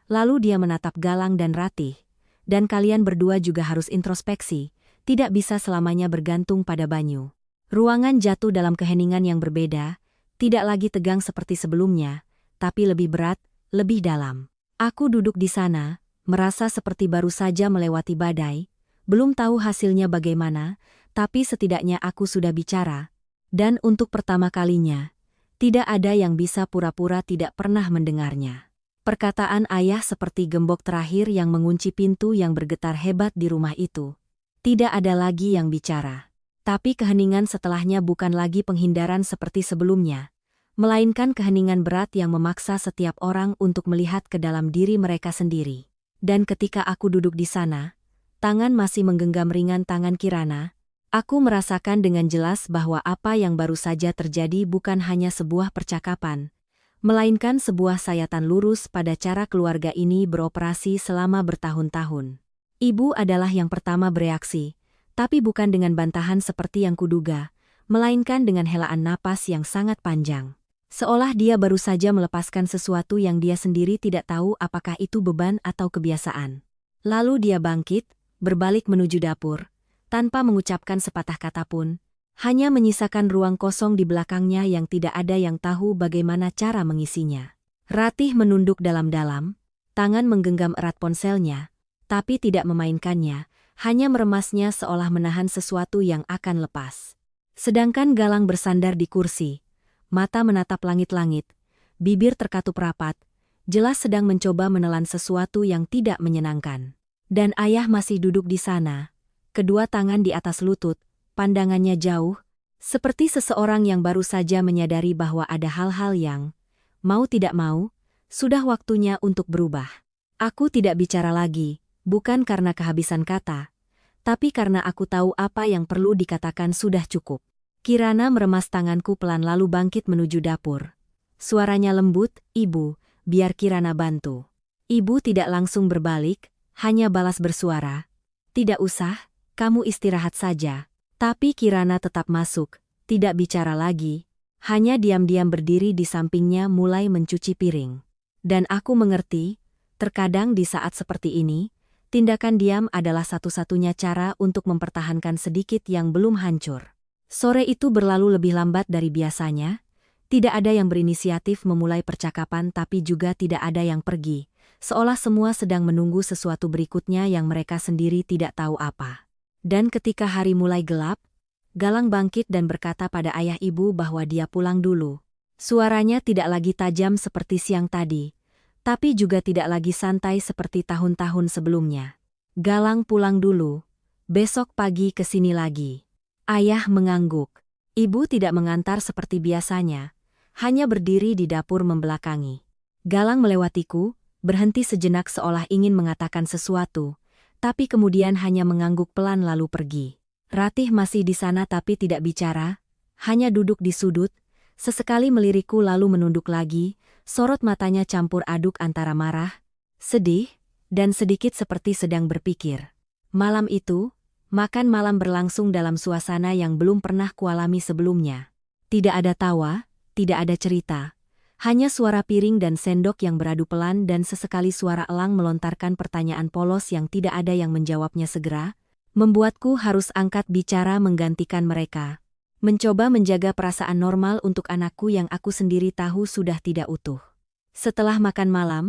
Speaker 1: Lalu dia menatap Galang dan Ratih. Dan kalian berdua juga harus introspeksi, tidak bisa selamanya bergantung pada Banyu. Ruangan jatuh dalam keheningan yang berbeda, tidak lagi tegang seperti sebelumnya, tapi lebih berat, lebih dalam. Aku duduk di sana, merasa seperti baru saja melewati badai, belum tahu hasilnya bagaimana, tapi setidaknya aku sudah bicara. Dan untuk pertama kalinya, tidak ada yang bisa pura-pura tidak pernah mendengarnya. Perkataan ayah seperti gembok terakhir yang mengunci pintu yang bergetar hebat di rumah itu. Tidak ada lagi yang bicara. Tapi keheningan setelahnya bukan lagi penghindaran seperti sebelumnya, melainkan keheningan berat yang memaksa setiap orang untuk melihat ke dalam diri mereka sendiri. Dan ketika aku duduk di sana, tangan masih menggenggam ringan tangan Kirana, aku merasakan dengan jelas bahwa apa yang baru saja terjadi bukan hanya sebuah percakapan, melainkan sebuah sayatan lurus pada cara keluarga ini beroperasi selama bertahun-tahun. Ibu adalah yang pertama bereaksi, tapi bukan dengan bantahan seperti yang kuduga, melainkan dengan helaan napas yang sangat panjang. Seolah dia baru saja melepaskan sesuatu yang dia sendiri tidak tahu apakah itu beban atau kebiasaan. Lalu dia bangkit, berbalik menuju dapur, tanpa mengucapkan sepatah kata pun, hanya menyisakan ruang kosong di belakangnya yang tidak ada yang tahu bagaimana cara mengisinya. Ratih menunduk dalam-dalam, tangan menggenggam erat ponselnya, tapi tidak memainkannya, hanya meremasnya seolah menahan sesuatu yang akan lepas. Sedangkan Galang bersandar di kursi, mata menatap langit-langit, bibir terkatup rapat, jelas sedang mencoba menelan sesuatu yang tidak menyenangkan. Dan ayah masih duduk di sana, kedua tangan di atas lutut, pandangannya jauh, seperti seseorang yang baru saja menyadari bahwa ada hal-hal yang mau tidak mau, sudah waktunya untuk berubah. Aku tidak bicara lagi, bukan karena kehabisan kata, tapi karena aku tahu apa yang perlu dikatakan sudah cukup. Kirana meremas tanganku pelan lalu bangkit menuju dapur. Suaranya lembut, "Ibu, biar Kirana bantu." Ibu tidak langsung berbalik, hanya balas bersuara, "Tidak usah, kamu istirahat saja." Tapi Kirana tetap masuk, tidak bicara lagi, hanya diam-diam berdiri di sampingnya mulai mencuci piring. Dan aku mengerti, terkadang di saat seperti ini, tindakan diam adalah satu-satunya cara untuk mempertahankan sedikit yang belum hancur. Sore itu berlalu lebih lambat dari biasanya. Tidak ada yang berinisiatif memulai percakapan tapi juga tidak ada yang pergi, seolah semua sedang menunggu sesuatu berikutnya yang mereka sendiri tidak tahu apa. Dan ketika hari mulai gelap, Galang bangkit dan berkata pada ayah ibu bahwa dia pulang dulu. Suaranya tidak lagi tajam seperti siang tadi, tapi juga tidak lagi santai seperti tahun-tahun sebelumnya. "Galang pulang dulu, besok pagi ke sini lagi." Ayah mengangguk. Ibu tidak mengantar seperti biasanya, hanya berdiri di dapur membelakangi. Galang melewatiku, berhenti sejenak seolah ingin mengatakan sesuatu, tapi kemudian hanya mengangguk pelan lalu pergi. Ratih masih di sana tapi tidak bicara, hanya duduk di sudut, sesekali melirikku lalu menunduk lagi, sorot matanya campur aduk antara marah, sedih, dan sedikit seperti sedang berpikir. Malam itu, makan malam berlangsung dalam suasana yang belum pernah kualami sebelumnya. Tidak ada tawa, tidak ada cerita, hanya suara piring dan sendok yang beradu pelan dan sesekali suara elang melontarkan pertanyaan polos yang tidak ada yang menjawabnya segera, membuatku harus angkat bicara menggantikan mereka. Mencoba menjaga perasaan normal untuk anakku yang aku sendiri tahu sudah tidak utuh. Setelah makan malam,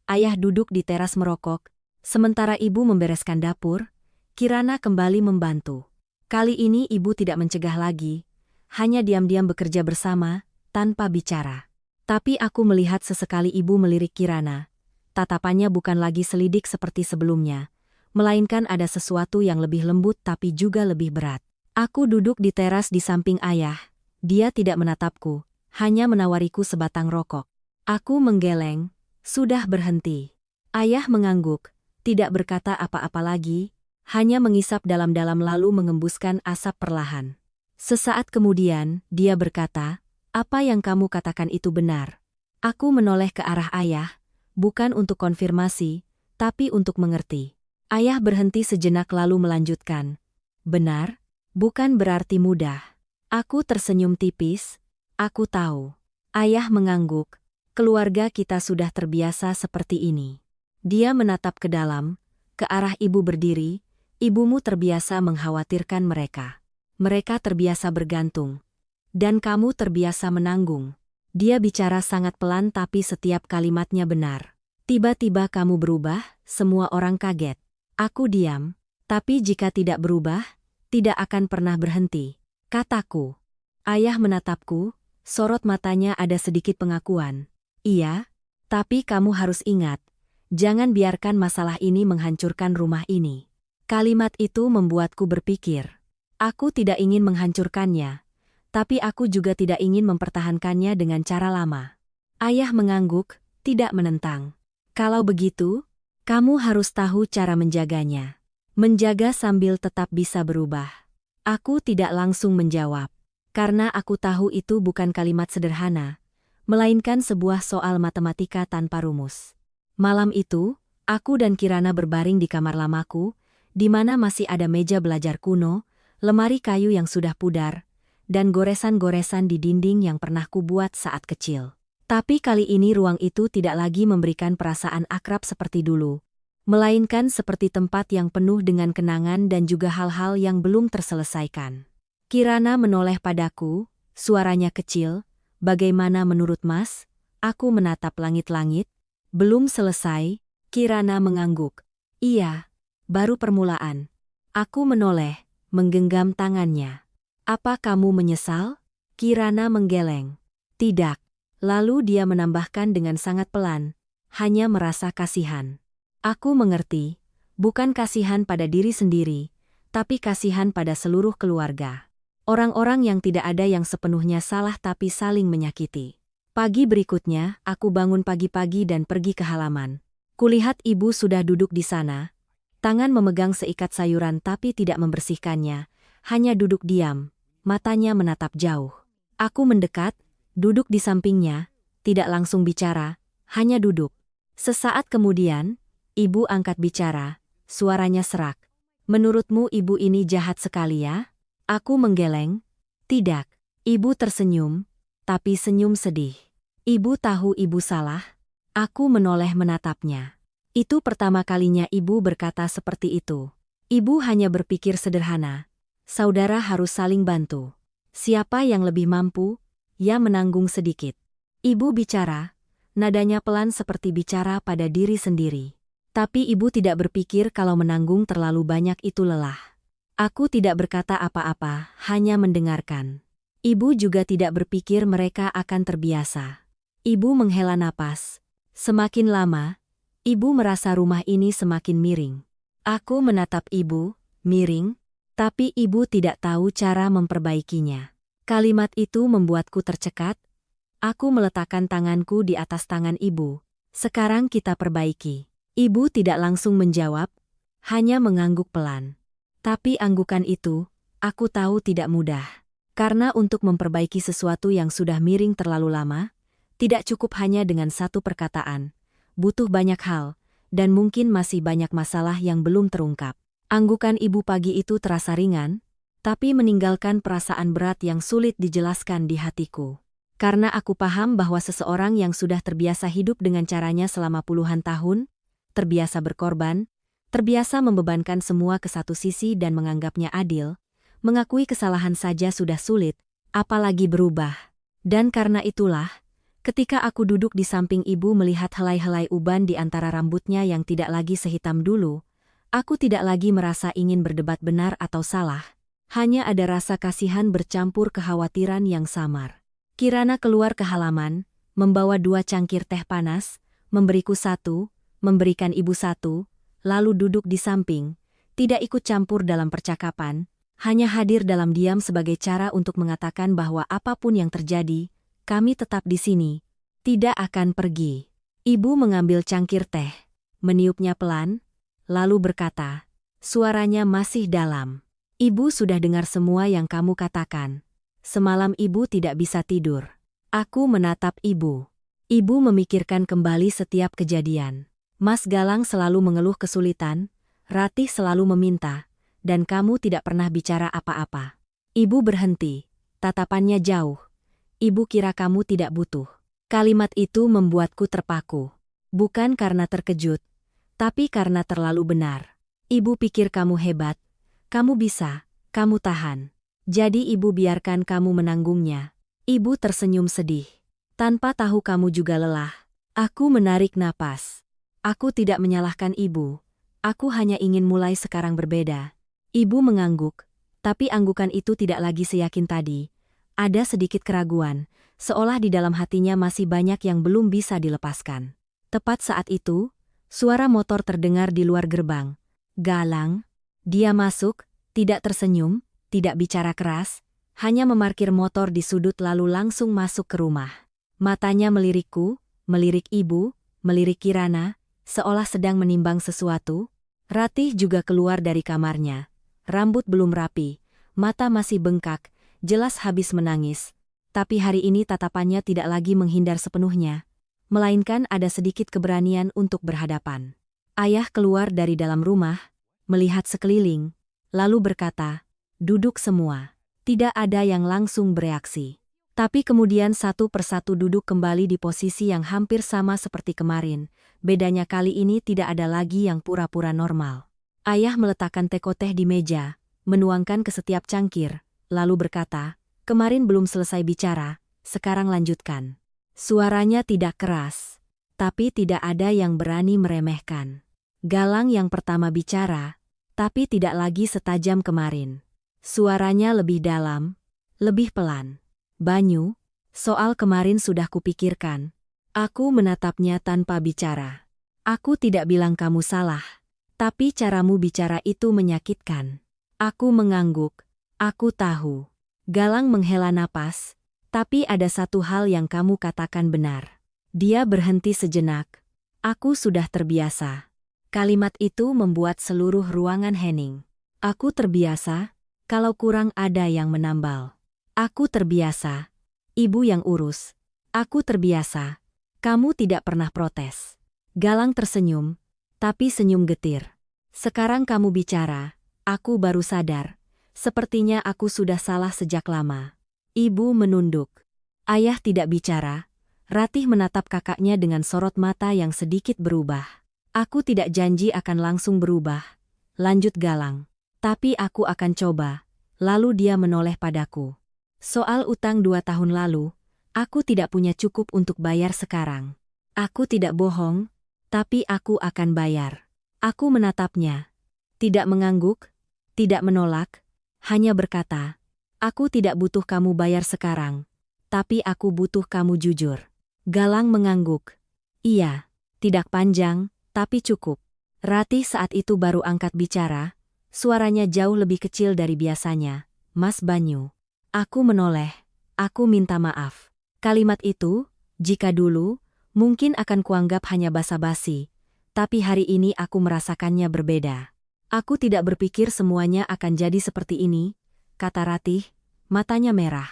Speaker 1: ayah duduk di teras merokok, sementara ibu membereskan dapur. Kirana kembali membantu. Kali ini ibu tidak mencegah lagi, hanya diam-diam bekerja bersama, tanpa bicara. Tapi aku melihat sesekali ibu melirik Kirana. Tatapannya bukan lagi selidik seperti sebelumnya, melainkan ada sesuatu yang lebih lembut tapi juga lebih berat. Aku duduk di teras di samping ayah. Dia tidak menatapku, hanya menawariku sebatang rokok. Aku menggeleng, sudah berhenti. Ayah mengangguk, tidak berkata apa-apa lagi, hanya mengisap dalam-dalam lalu mengembuskan asap perlahan. Sesaat kemudian, dia berkata, "Apa yang kamu katakan itu benar." Aku menoleh ke arah ayah, bukan untuk konfirmasi, tapi untuk mengerti. Ayah berhenti sejenak lalu melanjutkan, "Benar, bukan berarti mudah." Aku tersenyum tipis, aku tahu. Ayah mengangguk, keluarga kita sudah terbiasa seperti ini. Dia menatap ke dalam, ke arah ibu berdiri, ibumu terbiasa mengkhawatirkan mereka. Mereka terbiasa bergantung. Dan kamu terbiasa menanggung. Dia bicara sangat pelan tapi setiap kalimatnya benar. Tiba-tiba kamu berubah, semua orang kaget. Aku diam, tapi jika tidak berubah, tidak akan pernah berhenti, kataku. Ayah menatapku, sorot matanya ada sedikit pengakuan. "Iya, tapi kamu harus ingat, jangan biarkan masalah ini menghancurkan rumah ini." Kalimat itu membuatku berpikir. Aku tidak ingin menghancurkannya, tapi aku juga tidak ingin mempertahankannya dengan cara lama. Ayah mengangguk, tidak menentang. "Kalau begitu, kamu harus tahu cara menjaganya. Menjaga sambil tetap bisa berubah." Aku tidak langsung menjawab, karena aku tahu itu bukan kalimat sederhana, melainkan sebuah soal matematika tanpa rumus. Malam itu, aku dan Kirana berbaring di kamar lamaku, di mana masih ada meja belajar kuno, lemari kayu yang sudah pudar, dan goresan-goresan di dinding yang pernah kubuat saat kecil. Tapi kali ini ruang itu tidak lagi memberikan perasaan akrab seperti dulu, melainkan seperti tempat yang penuh dengan kenangan dan juga hal-hal yang belum terselesaikan. Kirana menoleh padaku, suaranya kecil, "Bagaimana menurut Mas?" Aku menatap langit-langit. "Belum selesai." Kirana mengangguk. "Iya, baru permulaan." Aku menoleh, menggenggam tangannya. "Apa kamu menyesal?" Kirana menggeleng. "Tidak." Lalu dia menambahkan dengan sangat pelan, "Hanya merasa kasihan." Aku mengerti, bukan kasihan pada diri sendiri, tapi kasihan pada seluruh keluarga. Orang-orang yang tidak ada yang sepenuhnya salah tapi saling menyakiti. Pagi berikutnya, aku bangun pagi-pagi dan pergi ke halaman. Kulihat ibu sudah duduk di sana. Tangan memegang seikat sayuran tapi tidak membersihkannya. Hanya duduk diam, matanya menatap jauh. Aku mendekat, duduk di sampingnya, tidak langsung bicara, hanya duduk. Sesaat kemudian, ibu angkat bicara, suaranya serak. Menurutmu ibu ini jahat sekali ya? Aku menggeleng. Tidak. Ibu tersenyum, tapi senyum sedih. Ibu tahu ibu salah? Aku menoleh menatapnya. Itu pertama kalinya ibu berkata seperti itu. Ibu hanya berpikir sederhana. Saudara harus saling bantu. Siapa yang lebih mampu, ya menanggung sedikit. Ibu bicara, nadanya pelan seperti bicara pada diri sendiri. Tapi ibu tidak berpikir kalau menanggung terlalu banyak itu lelah. Aku tidak berkata apa-apa, hanya mendengarkan. Ibu juga tidak berpikir mereka akan terbiasa. Ibu menghela napas. Semakin lama, ibu merasa rumah ini semakin miring. Aku menatap ibu, miring, tapi ibu tidak tahu cara memperbaikinya. Kalimat itu membuatku tercekat. Aku meletakkan tanganku di atas tangan ibu. Sekarang kita perbaiki. Ibu tidak langsung menjawab, hanya mengangguk pelan. Tapi anggukan itu, aku tahu tidak mudah. Karena untuk memperbaiki sesuatu yang sudah miring terlalu lama, tidak cukup hanya dengan satu perkataan. Butuh banyak hal, dan mungkin masih banyak masalah yang belum terungkap. Anggukan ibu pagi itu terasa ringan, tapi meninggalkan perasaan berat yang sulit dijelaskan di hatiku. Karena aku paham bahwa seseorang yang sudah terbiasa hidup dengan caranya selama puluhan tahun, terbiasa berkorban, terbiasa membebankan semua ke satu sisi dan menganggapnya adil, mengakui kesalahan saja sudah sulit, apalagi berubah. Dan karena itulah, ketika aku duduk di samping ibu melihat helai-helai uban di antara rambutnya yang tidak lagi sehitam dulu, aku tidak lagi merasa ingin berdebat benar atau salah. Hanya ada rasa kasihan bercampur kekhawatiran yang samar. Kirana keluar ke halaman, membawa 2 cangkir teh panas, memberiku 1, memberikan ibu 1, lalu duduk di samping, tidak ikut campur dalam percakapan, hanya hadir dalam diam sebagai cara untuk mengatakan bahwa apapun yang terjadi, kami tetap di sini, tidak akan pergi. Ibu mengambil cangkir teh, meniupnya pelan, lalu berkata, suaranya masih dalam. Ibu sudah dengar semua yang kamu katakan. Semalam ibu tidak bisa tidur. Aku menatap ibu. Ibu memikirkan kembali setiap kejadian. Mas Galang selalu mengeluh kesulitan, Ratih selalu meminta, dan kamu tidak pernah bicara apa-apa. Ibu berhenti, tatapannya jauh. Ibu kira kamu tidak butuh. Kalimat itu membuatku terpaku. Bukan karena terkejut, tapi karena terlalu benar. Ibu pikir kamu hebat, kamu bisa, kamu tahan. Jadi ibu biarkan kamu menanggungnya. Ibu tersenyum sedih. Tanpa tahu kamu juga lelah. Aku menarik napas. Aku tidak menyalahkan ibu. Aku hanya ingin mulai sekarang berbeda. Ibu mengangguk, tapi anggukan itu tidak lagi seyakin tadi. Ada sedikit keraguan, seolah di dalam hatinya masih banyak yang belum bisa dilepaskan. Tepat saat itu, suara motor terdengar di luar gerbang. Galang. Dia masuk, tidak tersenyum, tidak bicara keras, hanya memarkir motor di sudut lalu langsung masuk ke rumah. Matanya melirikku, melirik ibu, melirik Kirana, seolah sedang menimbang sesuatu. Ratih juga keluar dari kamarnya. Rambut belum rapi, mata masih bengkak, jelas habis menangis. Tapi hari ini tatapannya tidak lagi menghindar sepenuhnya, melainkan ada sedikit keberanian untuk berhadapan. Ayah keluar dari dalam rumah, melihat sekeliling, lalu berkata, duduk semua. Tidak ada yang langsung bereaksi. Tapi kemudian satu persatu duduk kembali di posisi yang hampir sama seperti kemarin. Bedanya kali ini tidak ada lagi yang pura-pura normal. Ayah meletakkan teko teh di meja, menuangkan ke setiap cangkir, lalu berkata, kemarin belum selesai bicara, sekarang lanjutkan. Suaranya tidak keras, tapi tidak ada yang berani meremehkan. Galang yang pertama bicara, tapi tidak lagi setajam kemarin. Suaranya lebih dalam, lebih pelan. Banyu, soal kemarin sudah kupikirkan. Aku menatapnya tanpa bicara. Aku tidak bilang kamu salah, tapi caramu bicara itu menyakitkan. Aku mengangguk. Aku tahu. Galang menghela napas. Tapi ada satu hal yang kamu katakan benar. Dia berhenti sejenak. Aku sudah terbiasa. Kalimat itu membuat seluruh ruangan hening. Aku terbiasa, kalau kurang ada yang menambal. Aku terbiasa. Ibu yang urus. Aku terbiasa. Kamu tidak pernah protes. Galang tersenyum, tapi senyum getir. Sekarang kamu bicara, aku baru sadar. Sepertinya aku sudah salah sejak lama. Ibu menunduk. Ayah tidak bicara. Ratih menatap kakaknya dengan sorot mata yang sedikit berubah. Aku tidak janji akan langsung berubah. Lanjut Galang. Tapi aku akan coba. Lalu dia menoleh padaku. Soal utang 2 tahun lalu, aku tidak punya cukup untuk bayar sekarang. Aku tidak bohong, tapi aku akan bayar. Aku menatapnya. Tidak mengangguk, tidak menolak, hanya berkata, aku tidak butuh kamu bayar sekarang, tapi aku butuh kamu jujur. Galang mengangguk. Iya, tidak panjang, tapi cukup. Ratih saat itu baru angkat bicara, suaranya jauh lebih kecil dari biasanya. Mas Banyu. Aku menoleh, aku minta maaf. Kalimat itu, jika dulu, mungkin akan kuanggap hanya basa-basi, tapi hari ini aku merasakannya berbeda. Aku tidak berpikir semuanya akan jadi seperti ini, kata Ratih, matanya merah.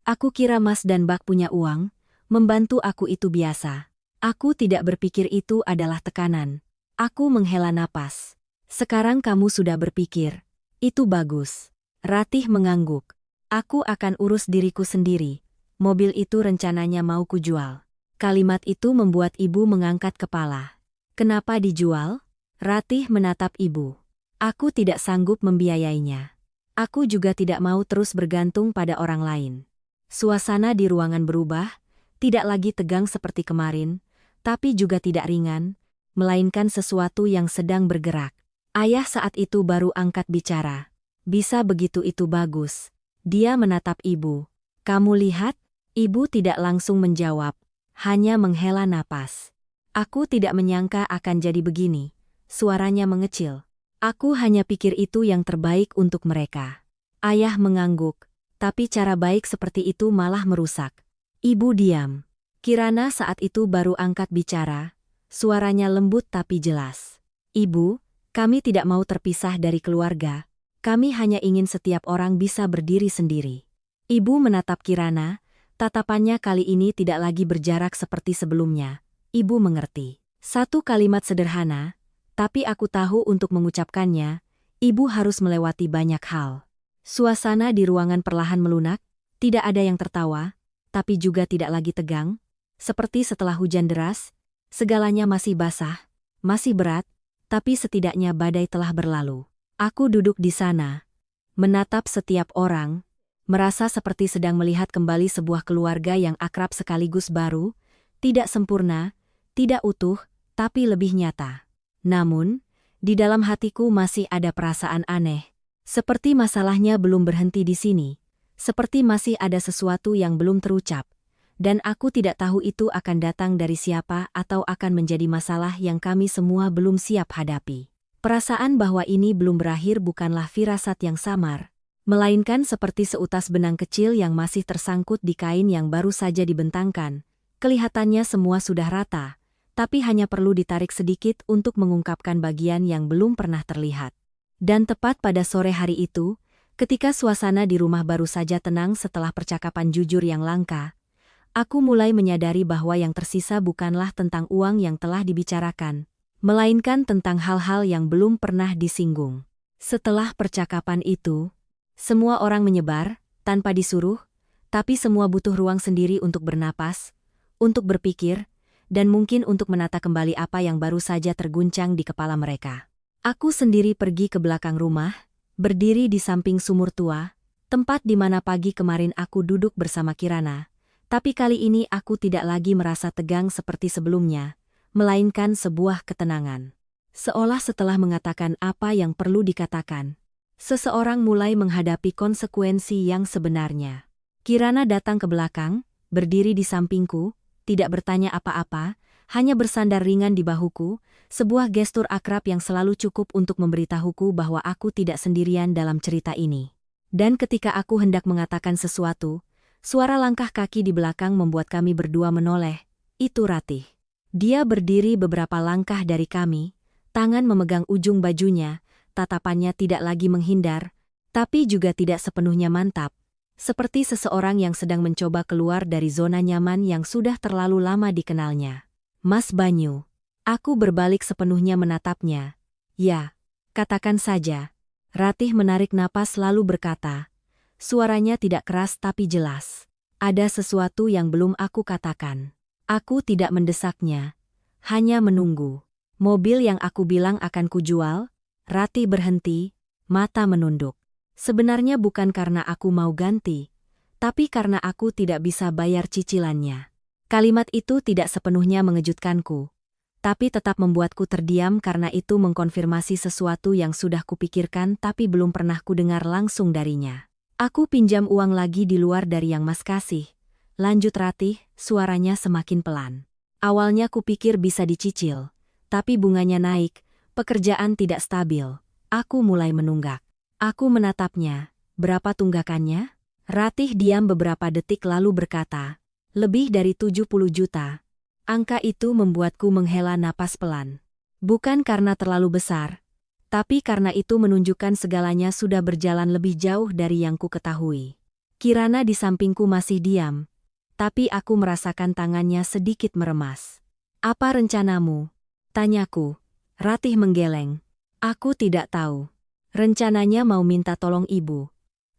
Speaker 1: Aku kira Mas dan Bak punya uang, membantu aku itu biasa. Aku tidak berpikir itu adalah tekanan. Aku menghela napas. Sekarang kamu sudah berpikir. Itu bagus. Ratih mengangguk. Aku akan urus diriku sendiri. Mobil itu rencananya mau kujual. Kalimat itu membuat ibu mengangkat kepala. Kenapa dijual? Ratih menatap ibu. Aku tidak sanggup membiayainya. Aku juga tidak mau terus bergantung pada orang lain. Suasana di ruangan berubah, tidak lagi tegang seperti kemarin, tapi juga tidak ringan, melainkan sesuatu yang sedang bergerak. Ayah saat itu baru angkat bicara. Bisa begitu itu bagus. Dia menatap ibu. Kamu lihat? Ibu tidak langsung menjawab, hanya menghela napas. Aku tidak menyangka akan jadi begini. Suaranya mengecil. Aku hanya pikir itu yang terbaik untuk mereka. Ayah mengangguk, tapi cara baik seperti itu malah merusak. Ibu diam. Kirana saat itu baru angkat bicara, suaranya lembut tapi jelas. Ibu, kami tidak mau terpisah dari keluarga. Kami hanya ingin setiap orang bisa berdiri sendiri. Ibu menatap Kirana, tatapannya kali ini tidak lagi berjarak seperti sebelumnya. Ibu mengerti. Satu kalimat sederhana, tapi aku tahu untuk mengucapkannya, ibu harus melewati banyak hal. Suasana di ruangan perlahan melunak, tidak ada yang tertawa, tapi juga tidak lagi tegang. Seperti setelah hujan deras, segalanya masih basah, masih berat, tapi setidaknya badai telah berlalu. Aku duduk di sana, menatap setiap orang, merasa seperti sedang melihat kembali sebuah keluarga yang akrab sekaligus baru, tidak sempurna, tidak utuh, tapi lebih nyata. Namun, di dalam hatiku masih ada perasaan aneh. Seperti masalahnya belum berhenti di sini, seperti masih ada sesuatu yang belum terucap. Dan aku tidak tahu itu akan datang dari siapa atau akan menjadi masalah yang kami semua belum siap hadapi. Perasaan bahwa ini belum berakhir bukanlah firasat yang samar, melainkan seperti seutas benang kecil yang masih tersangkut di kain yang baru saja dibentangkan. Kelihatannya semua sudah rata, tapi hanya perlu ditarik sedikit untuk mengungkapkan bagian yang belum pernah terlihat. Dan tepat pada sore hari itu, ketika suasana di rumah baru saja tenang setelah percakapan jujur yang langka, aku mulai menyadari bahwa yang tersisa bukanlah tentang uang yang telah dibicarakan, melainkan tentang hal-hal yang belum pernah disinggung. Setelah percakapan itu, semua orang menyebar, tanpa disuruh, tapi semua butuh ruang sendiri untuk bernapas, untuk berpikir, dan mungkin untuk menata kembali apa yang baru saja terguncang di kepala mereka. Aku sendiri pergi ke belakang rumah, berdiri di samping sumur tua, tempat di mana pagi kemarin aku duduk bersama Kirana. Tapi kali ini aku tidak lagi merasa tegang seperti sebelumnya, melainkan sebuah ketenangan. Seolah setelah mengatakan apa yang perlu dikatakan, seseorang mulai menghadapi konsekuensi yang sebenarnya. Kirana datang ke belakang, berdiri di sampingku, tidak bertanya apa-apa, hanya bersandar ringan di bahuku, sebuah gestur akrab yang selalu cukup untuk memberitahuku bahwa aku tidak sendirian dalam cerita ini. Dan ketika aku hendak mengatakan sesuatu, Suara langkah kaki di belakang membuat kami berdua menoleh. Itu Ratih. Dia berdiri beberapa langkah dari kami, tangan memegang ujung bajunya, tatapannya tidak lagi menghindar, tapi juga tidak sepenuhnya mantap. Seperti seseorang yang sedang mencoba keluar dari zona nyaman yang sudah terlalu lama dikenalnya. Mas Banyu. Aku berbalik sepenuhnya menatapnya. Ya, katakan saja. Ratih menarik napas lalu berkata. Suaranya tidak keras tapi jelas. Ada sesuatu yang belum aku katakan. Aku tidak mendesaknya. Hanya menunggu. Mobil yang aku bilang akan kujual, Ratih berhenti, mata menunduk. Sebenarnya bukan karena aku mau ganti, tapi karena aku tidak bisa bayar cicilannya. Kalimat itu tidak sepenuhnya mengejutkanku, tapi tetap membuatku terdiam karena itu mengkonfirmasi sesuatu yang sudah kupikirkan tapi belum pernah kudengar langsung darinya. Aku pinjam uang lagi di luar dari yang Mas kasih. Lanjut Ratih, suaranya semakin pelan. Awalnya kupikir bisa dicicil, tapi bunganya naik, pekerjaan tidak stabil. Aku mulai menunggak. Aku menatapnya. Berapa tunggakannya? Ratih diam beberapa detik lalu berkata, lebih dari 70 juta. Angka itu membuatku menghela napas pelan. Bukan karena terlalu besar, tapi karena itu menunjukkan segalanya sudah berjalan lebih jauh dari yang ku ketahui. Kirana di sampingku masih diam, tapi aku merasakan tangannya sedikit meremas. Apa rencanamu? Tanyaku. Ratih menggeleng. Aku tidak tahu. Rencananya mau minta tolong ibu.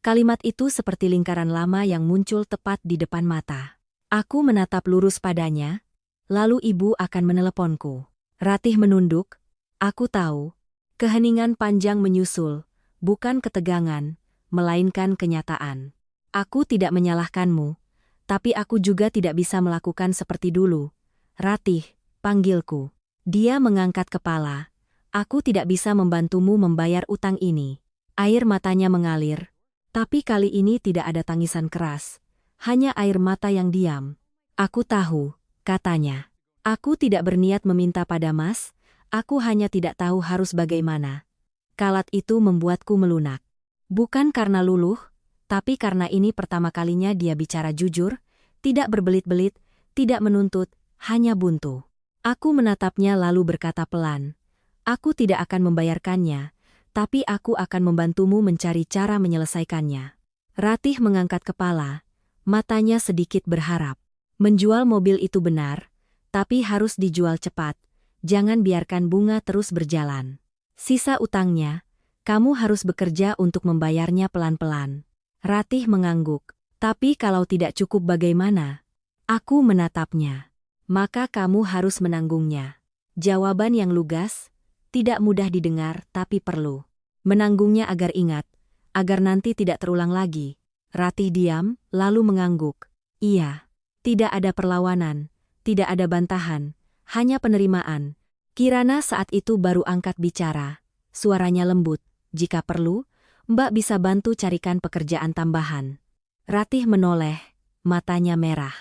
Speaker 1: Kalimat itu seperti lingkaran lama yang muncul tepat di depan mata. Aku menatap lurus padanya, lalu ibu akan meneleponku. Ratih menunduk. Aku tahu. Keheningan panjang menyusul, bukan ketegangan, melainkan kenyataan. Aku tidak menyalahkanmu, tapi aku juga tidak bisa melakukan seperti dulu. Ratih, panggilku. Dia mengangkat kepala. Aku tidak bisa membantumu membayar utang ini. Air matanya mengalir, tapi kali ini tidak ada tangisan keras, hanya air mata yang diam. Aku tahu, katanya. Aku tidak berniat meminta pada Mas. Aku hanya tidak tahu harus bagaimana. Kalimat itu membuatku melunak. Bukan karena luluh, tapi karena ini pertama kalinya dia bicara jujur, tidak berbelit-belit, tidak menuntut, hanya buntu. Aku menatapnya lalu berkata pelan, aku tidak akan membayarkannya, tapi aku akan membantumu mencari cara menyelesaikannya. Ratih mengangkat kepala, matanya sedikit berharap. Menjual mobil itu benar, tapi harus dijual cepat. Jangan biarkan bunga terus berjalan. Sisa utangnya, kamu harus bekerja untuk membayarnya pelan-pelan. Ratih mengangguk. Tapi kalau tidak cukup bagaimana? Aku menatapnya. Maka kamu harus menanggungnya. Jawaban yang lugas, tidak mudah didengar tapi perlu. Menanggungnya agar ingat, agar nanti tidak terulang lagi. Ratih diam, lalu mengangguk. Iya. Tidak ada perlawanan, tidak ada bantahan. Hanya penerimaan. Kirana saat itu baru angkat bicara. Suaranya lembut. Jika perlu, Mbak bisa bantu carikan pekerjaan tambahan. Ratih menoleh. Matanya merah.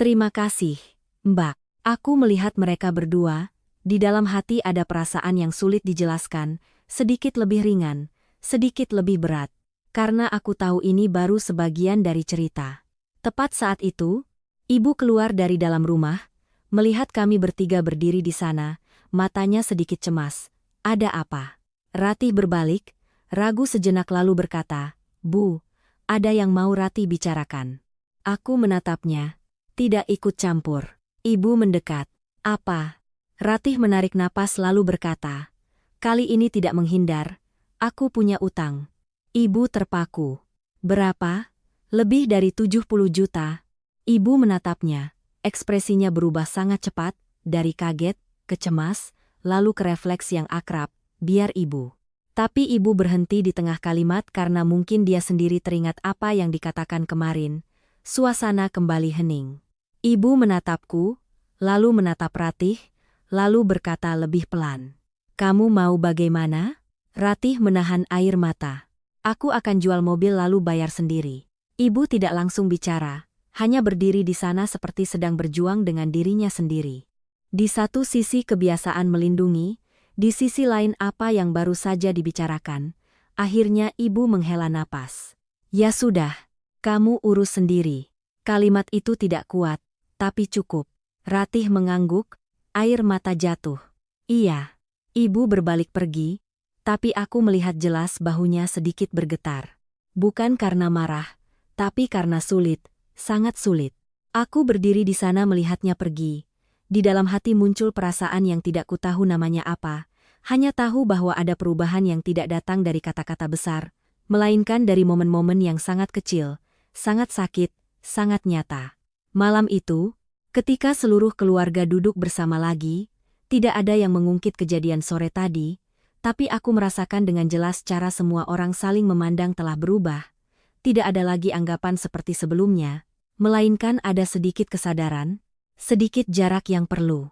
Speaker 1: Terima kasih, Mbak. Aku melihat mereka berdua. Di dalam hati ada perasaan yang sulit dijelaskan. Sedikit lebih ringan, sedikit lebih berat. Karena aku tahu ini baru sebagian dari cerita. Tepat saat itu, ibu keluar dari dalam rumah. Melihat kami bertiga berdiri di sana, matanya sedikit cemas. Ada apa? Ratih berbalik, ragu sejenak lalu berkata, Bu, ada yang mau Ratih bicarakan. Aku menatapnya, tidak ikut campur. Ibu mendekat. Apa? Ratih menarik napas lalu berkata, kali ini tidak menghindar, aku punya utang. Ibu terpaku. Berapa? Lebih dari 70 juta. Ibu menatapnya. Ekspresinya berubah sangat cepat, dari kaget, ke cemas, lalu ke refleks yang akrab, biar ibu. Tapi ibu berhenti di tengah kalimat karena mungkin dia sendiri teringat apa yang dikatakan kemarin. Suasana kembali hening. Ibu menatapku, lalu menatap Ratih, lalu berkata lebih pelan. Kamu mau bagaimana? Ratih menahan air mata. Aku akan jual mobil lalu bayar sendiri. Ibu tidak langsung bicara. Hanya berdiri di sana seperti sedang berjuang dengan dirinya sendiri. Di satu sisi kebiasaan melindungi, di sisi lain apa yang baru saja dibicarakan. Akhirnya ibu menghela napas. Ya sudah, kamu urus sendiri. Kalimat itu tidak kuat, tapi cukup. Ratih mengangguk, air mata jatuh. Iya. Ibu berbalik pergi, tapi aku melihat jelas bahunya sedikit bergetar. Bukan karena marah, tapi karena sulit, sangat sulit. Aku berdiri di sana melihatnya pergi. Di dalam hati muncul perasaan yang tidak kutahu namanya apa, hanya tahu bahwa ada perubahan yang tidak datang dari kata-kata besar, melainkan dari momen-momen yang sangat kecil, sangat sakit, sangat nyata. Malam itu, ketika seluruh keluarga duduk bersama lagi, tidak ada yang mengungkit kejadian sore tadi, tapi aku merasakan dengan jelas cara semua orang saling memandang telah berubah. Tidak ada lagi anggapan seperti sebelumnya, melainkan ada sedikit kesadaran, sedikit jarak yang perlu.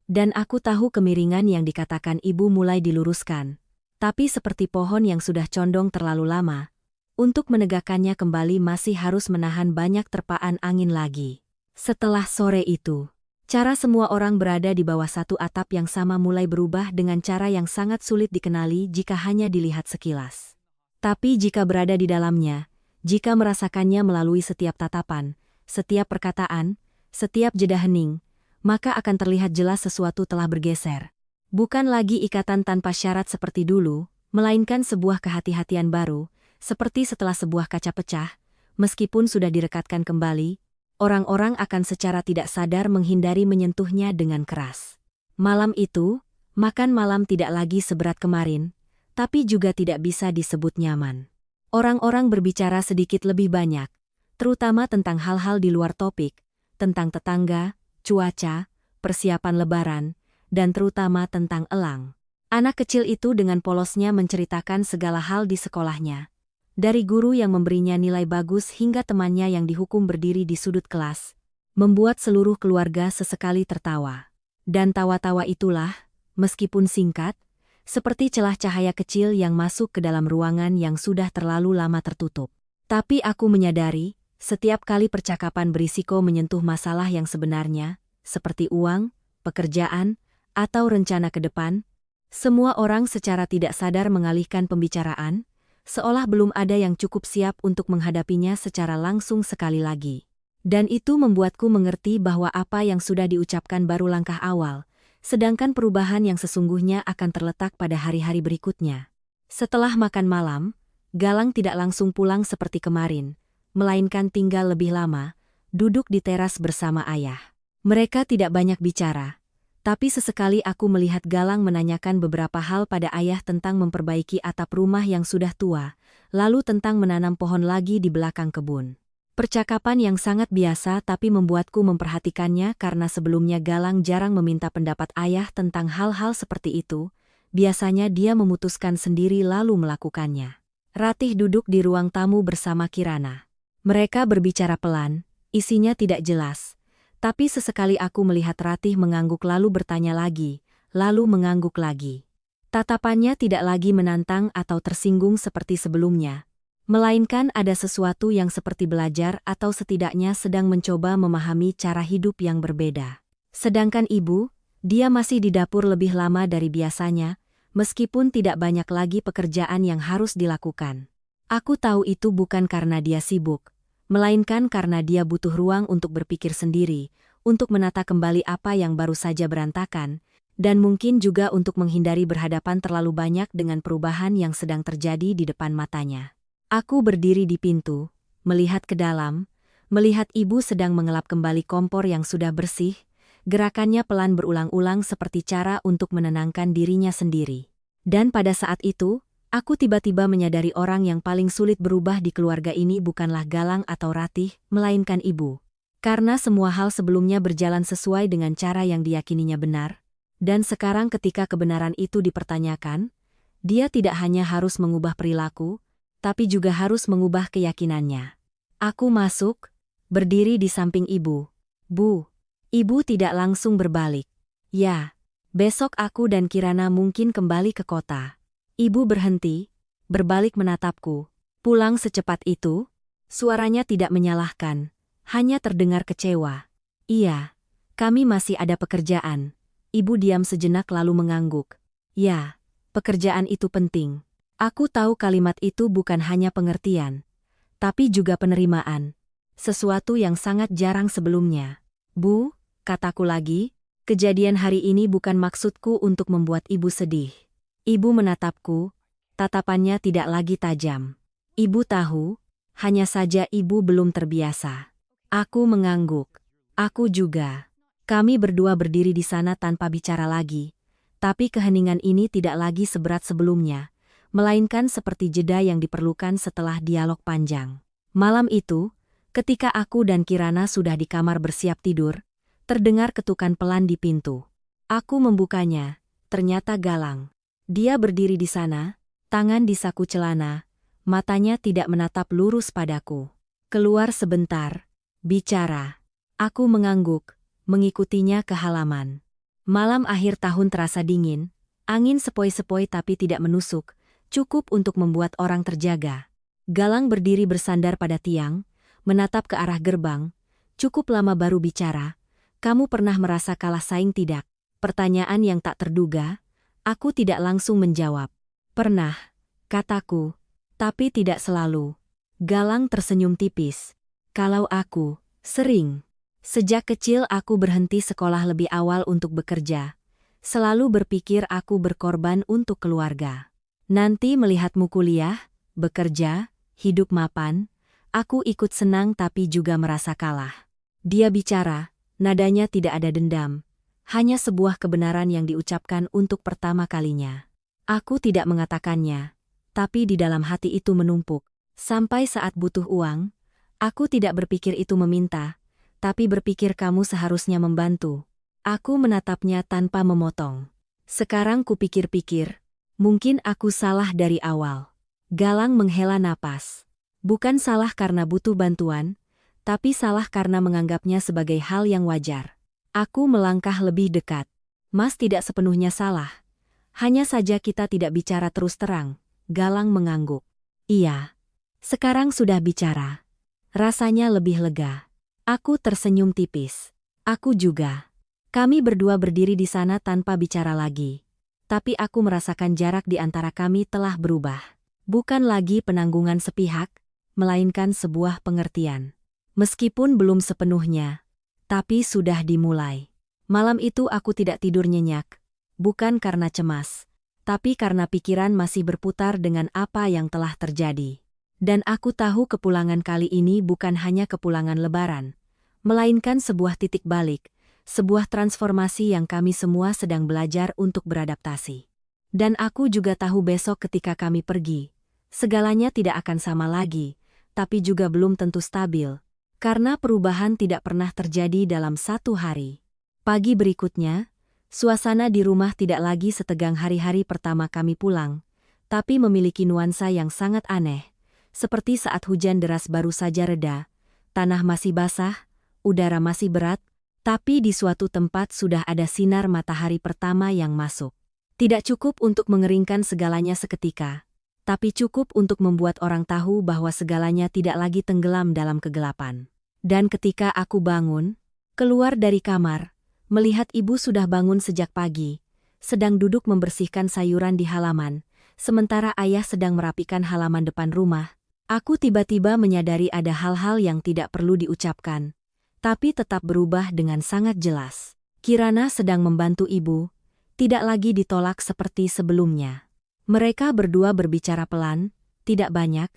Speaker 1: Dan aku tahu kemiringan yang dikatakan ibu mulai diluruskan. Tapi seperti pohon yang sudah condong terlalu lama, untuk menegakkannya kembali masih harus menahan banyak terpaan angin lagi. Setelah sore itu, cara semua orang berada di bawah satu atap yang sama mulai berubah dengan cara yang sangat sulit dikenali jika hanya dilihat sekilas. Tapi jika berada di dalamnya, jika merasakannya melalui setiap tatapan, setiap perkataan, setiap jeda hening, maka akan terlihat jelas sesuatu telah bergeser. Bukan lagi ikatan tanpa syarat seperti dulu, melainkan sebuah kehati-hatian baru, seperti setelah sebuah kaca pecah, meskipun sudah direkatkan kembali, orang-orang akan secara tidak sadar menghindari menyentuhnya dengan keras. Malam itu, makan malam tidak lagi seberat kemarin, tapi juga tidak bisa disebut nyaman. Orang-orang berbicara sedikit lebih banyak, terutama tentang hal-hal di luar topik, tentang tetangga, cuaca, persiapan lebaran, dan terutama tentang Elang. Anak kecil itu dengan polosnya menceritakan segala hal di sekolahnya. Dari guru yang memberinya nilai bagus hingga temannya yang dihukum berdiri di sudut kelas, membuat seluruh keluarga sesekali tertawa. Dan tawa-tawa itulah, meskipun singkat, seperti celah cahaya kecil yang masuk ke dalam ruangan yang sudah terlalu lama tertutup. Tapi aku menyadari, setiap kali percakapan berisiko menyentuh masalah yang sebenarnya, seperti uang, pekerjaan, atau rencana ke depan, semua orang secara tidak sadar mengalihkan pembicaraan, seolah belum ada yang cukup siap untuk menghadapinya secara langsung sekali lagi. Dan itu membuatku mengerti bahwa apa yang sudah diucapkan baru langkah awal, sedangkan perubahan yang sesungguhnya akan terletak pada hari-hari berikutnya. Setelah makan malam, Galang tidak langsung pulang seperti kemarin, melainkan tinggal lebih lama, duduk di teras bersama ayah. Mereka tidak banyak bicara, tapi sesekali aku melihat Galang menanyakan beberapa hal pada ayah tentang memperbaiki atap rumah yang sudah tua, lalu tentang menanam pohon lagi di belakang kebun. Percakapan yang sangat biasa tapi membuatku memperhatikannya karena sebelumnya Galang jarang meminta pendapat ayah tentang hal-hal seperti itu, biasanya dia memutuskan sendiri lalu melakukannya. Ratih duduk di ruang tamu bersama Kirana. Mereka berbicara pelan, isinya tidak jelas. Tapi sesekali aku melihat Ratih mengangguk lalu bertanya lagi, lalu mengangguk lagi. Tatapannya tidak lagi menantang atau tersinggung seperti sebelumnya, melainkan ada sesuatu yang seperti belajar atau setidaknya sedang mencoba memahami cara hidup yang berbeda. Sedangkan ibu, dia masih di dapur lebih lama dari biasanya, meskipun tidak banyak lagi pekerjaan yang harus dilakukan. Aku tahu itu bukan karena dia sibuk, melainkan karena dia butuh ruang untuk berpikir sendiri, untuk menata kembali apa yang baru saja berantakan, dan mungkin juga untuk menghindari berhadapan terlalu banyak dengan perubahan yang sedang terjadi di depan matanya. Aku berdiri di pintu, melihat ke dalam, melihat ibu sedang mengelap kembali kompor yang sudah bersih, gerakannya pelan berulang-ulang seperti cara untuk menenangkan dirinya sendiri. Dan pada saat itu, aku tiba-tiba menyadari orang yang paling sulit berubah di keluarga ini bukanlah Galang atau Ratih, melainkan ibu. Karena semua hal sebelumnya berjalan sesuai dengan cara yang diyakininya benar, dan sekarang ketika kebenaran itu dipertanyakan, dia tidak hanya harus mengubah perilaku, tapi juga harus mengubah keyakinannya. Aku masuk, berdiri di samping ibu. Bu, ibu tidak langsung berbalik. Ya, besok aku dan Kirana mungkin kembali ke kota. Ibu berhenti, berbalik menatapku. Pulang secepat itu? Suaranya tidak menyalahkan, hanya terdengar kecewa. Iya, kami masih ada pekerjaan. Ibu diam sejenak lalu mengangguk. Ya, pekerjaan itu penting. Aku tahu kalimat itu bukan hanya pengertian, tapi juga penerimaan. sesuatu yang sangat jarang sebelumnya. Bu, kataku lagi, kejadian hari ini bukan maksudku untuk membuat ibu sedih. Ibu menatapku, tatapannya tidak lagi tajam. Ibu tahu, hanya saja ibu belum terbiasa. Aku mengangguk. Aku juga. Kami berdua berdiri di sana tanpa bicara lagi. Tapi keheningan ini tidak lagi seberat sebelumnya, melainkan seperti jeda yang diperlukan setelah dialog panjang. Malam itu, ketika aku dan Kirana sudah di kamar bersiap tidur, terdengar ketukan pelan di pintu. Aku membukanya, ternyata Galang. Dia berdiri di sana, tangan di saku celana, matanya tidak menatap lurus padaku. Keluar sebentar, bicara. Aku mengangguk, mengikutinya ke halaman. Malam akhir tahun terasa dingin, angin sepoi-sepoi tapi tidak menusuk, cukup untuk membuat orang terjaga. Galang berdiri bersandar pada tiang, menatap ke arah gerbang, cukup lama baru bicara. Kamu pernah merasa kalah saing tidak? Pertanyaan yang tak terduga. Aku tidak langsung menjawab. Pernah, kataku, tapi tidak selalu. Galang tersenyum tipis. Kalau aku, sering. Sejak kecil aku berhenti sekolah lebih awal untuk bekerja. Selalu berpikir aku berkorban untuk keluarga. Nanti melihatmu kuliah, bekerja, hidup mapan, aku ikut senang tapi juga merasa kalah. Dia bicara, nadanya tidak ada dendam, hanya sebuah kebenaran yang diucapkan untuk pertama kalinya. Aku tidak mengatakannya, tapi di dalam hati itu menumpuk. Sampai saat butuh uang, aku tidak berpikir itu meminta, tapi berpikir kamu seharusnya membantu. Aku menatapnya tanpa memotong. Sekarang kupikir-pikir, mungkin aku salah dari awal. Galang menghela napas. Bukan salah karena butuh bantuan, tapi salah karena menganggapnya sebagai hal yang wajar. Aku melangkah lebih dekat. Mas tidak sepenuhnya salah. Hanya saja kita tidak bicara terus terang. Galang mengangguk. Iya. Sekarang sudah bicara. Rasanya lebih lega. Aku tersenyum tipis. Aku juga. Kami berdua berdiri di sana tanpa bicara lagi. Tapi aku merasakan jarak di antara kami telah berubah. Bukan lagi penanggungan sepihak, melainkan sebuah pengertian. Meskipun belum sepenuhnya, tapi sudah dimulai. Malam itu aku tidak tidur nyenyak. Bukan karena cemas, tapi karena pikiran masih berputar dengan apa yang telah terjadi. Dan aku tahu kepulangan kali ini bukan hanya kepulangan lebaran, melainkan sebuah titik balik, sebuah transformasi yang kami semua sedang belajar untuk beradaptasi. Dan aku juga tahu besok ketika kami pergi, segalanya tidak akan sama lagi, tapi juga belum tentu stabil, karena perubahan tidak pernah terjadi dalam satu hari. Pagi berikutnya, suasana di rumah tidak lagi setegang hari-hari pertama kami pulang, tapi memiliki nuansa yang sangat aneh, seperti saat hujan deras baru saja reda, tanah masih basah, udara masih berat, tapi di suatu tempat sudah ada sinar matahari pertama yang masuk. Tidak cukup untuk mengeringkan segalanya seketika, tapi cukup untuk membuat orang tahu bahwa segalanya tidak lagi tenggelam dalam kegelapan. Dan ketika aku bangun, keluar dari kamar, melihat ibu sudah bangun sejak pagi, sedang duduk membersihkan sayuran di halaman, sementara ayah sedang merapikan halaman depan rumah, aku tiba-tiba menyadari ada hal-hal yang tidak perlu diucapkan, tapi tetap berubah dengan sangat jelas. Kirana sedang membantu ibu, tidak lagi ditolak seperti sebelumnya. Mereka berdua berbicara pelan, tidak banyak,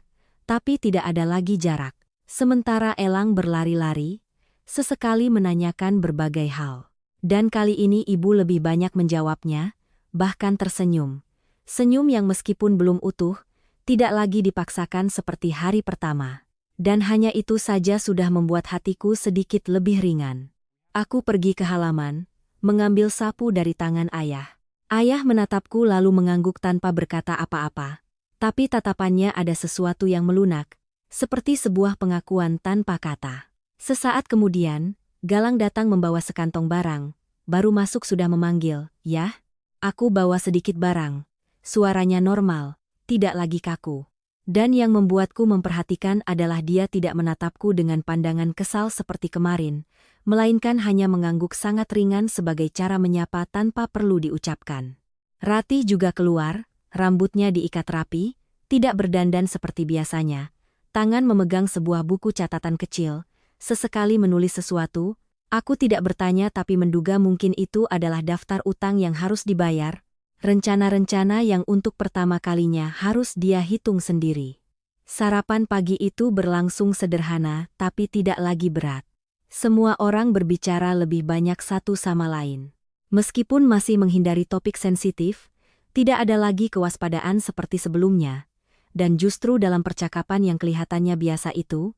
Speaker 1: tapi tidak ada lagi jarak. Sementara Elang berlari-lari, sesekali menanyakan berbagai hal. Dan kali ini ibu lebih banyak menjawabnya, bahkan tersenyum. Senyum yang meskipun belum utuh, tidak lagi dipaksakan seperti hari pertama. Dan hanya itu saja sudah membuat hatiku sedikit lebih ringan. Aku pergi ke halaman, mengambil sapu dari tangan ayah. Ayah menatapku lalu mengangguk tanpa berkata apa-apa. Tapi tatapannya ada sesuatu yang melunak, seperti sebuah pengakuan tanpa kata. Sesaat kemudian, Galang datang membawa sekantong barang, baru masuk sudah memanggil, "Yah?" Aku bawa sedikit barang. Suaranya normal, tidak lagi kaku. Dan yang membuatku memperhatikan adalah dia tidak menatapku dengan pandangan kesal seperti kemarin, melainkan hanya mengangguk sangat ringan sebagai cara menyapa tanpa perlu diucapkan. Ratih juga keluar, rambutnya diikat rapi, tidak berdandan seperti biasanya, tangan memegang sebuah buku catatan kecil, sesekali menulis sesuatu. Aku tidak bertanya tapi menduga mungkin itu adalah daftar utang yang harus dibayar, rencana-rencana yang untuk pertama kalinya harus dia hitung sendiri. Sarapan pagi itu berlangsung sederhana tapi tidak lagi berat. Semua orang berbicara lebih banyak satu sama lain. Meskipun masih menghindari topik sensitif, tidak ada lagi kewaspadaan seperti sebelumnya. Dan justru dalam percakapan yang kelihatannya biasa itu,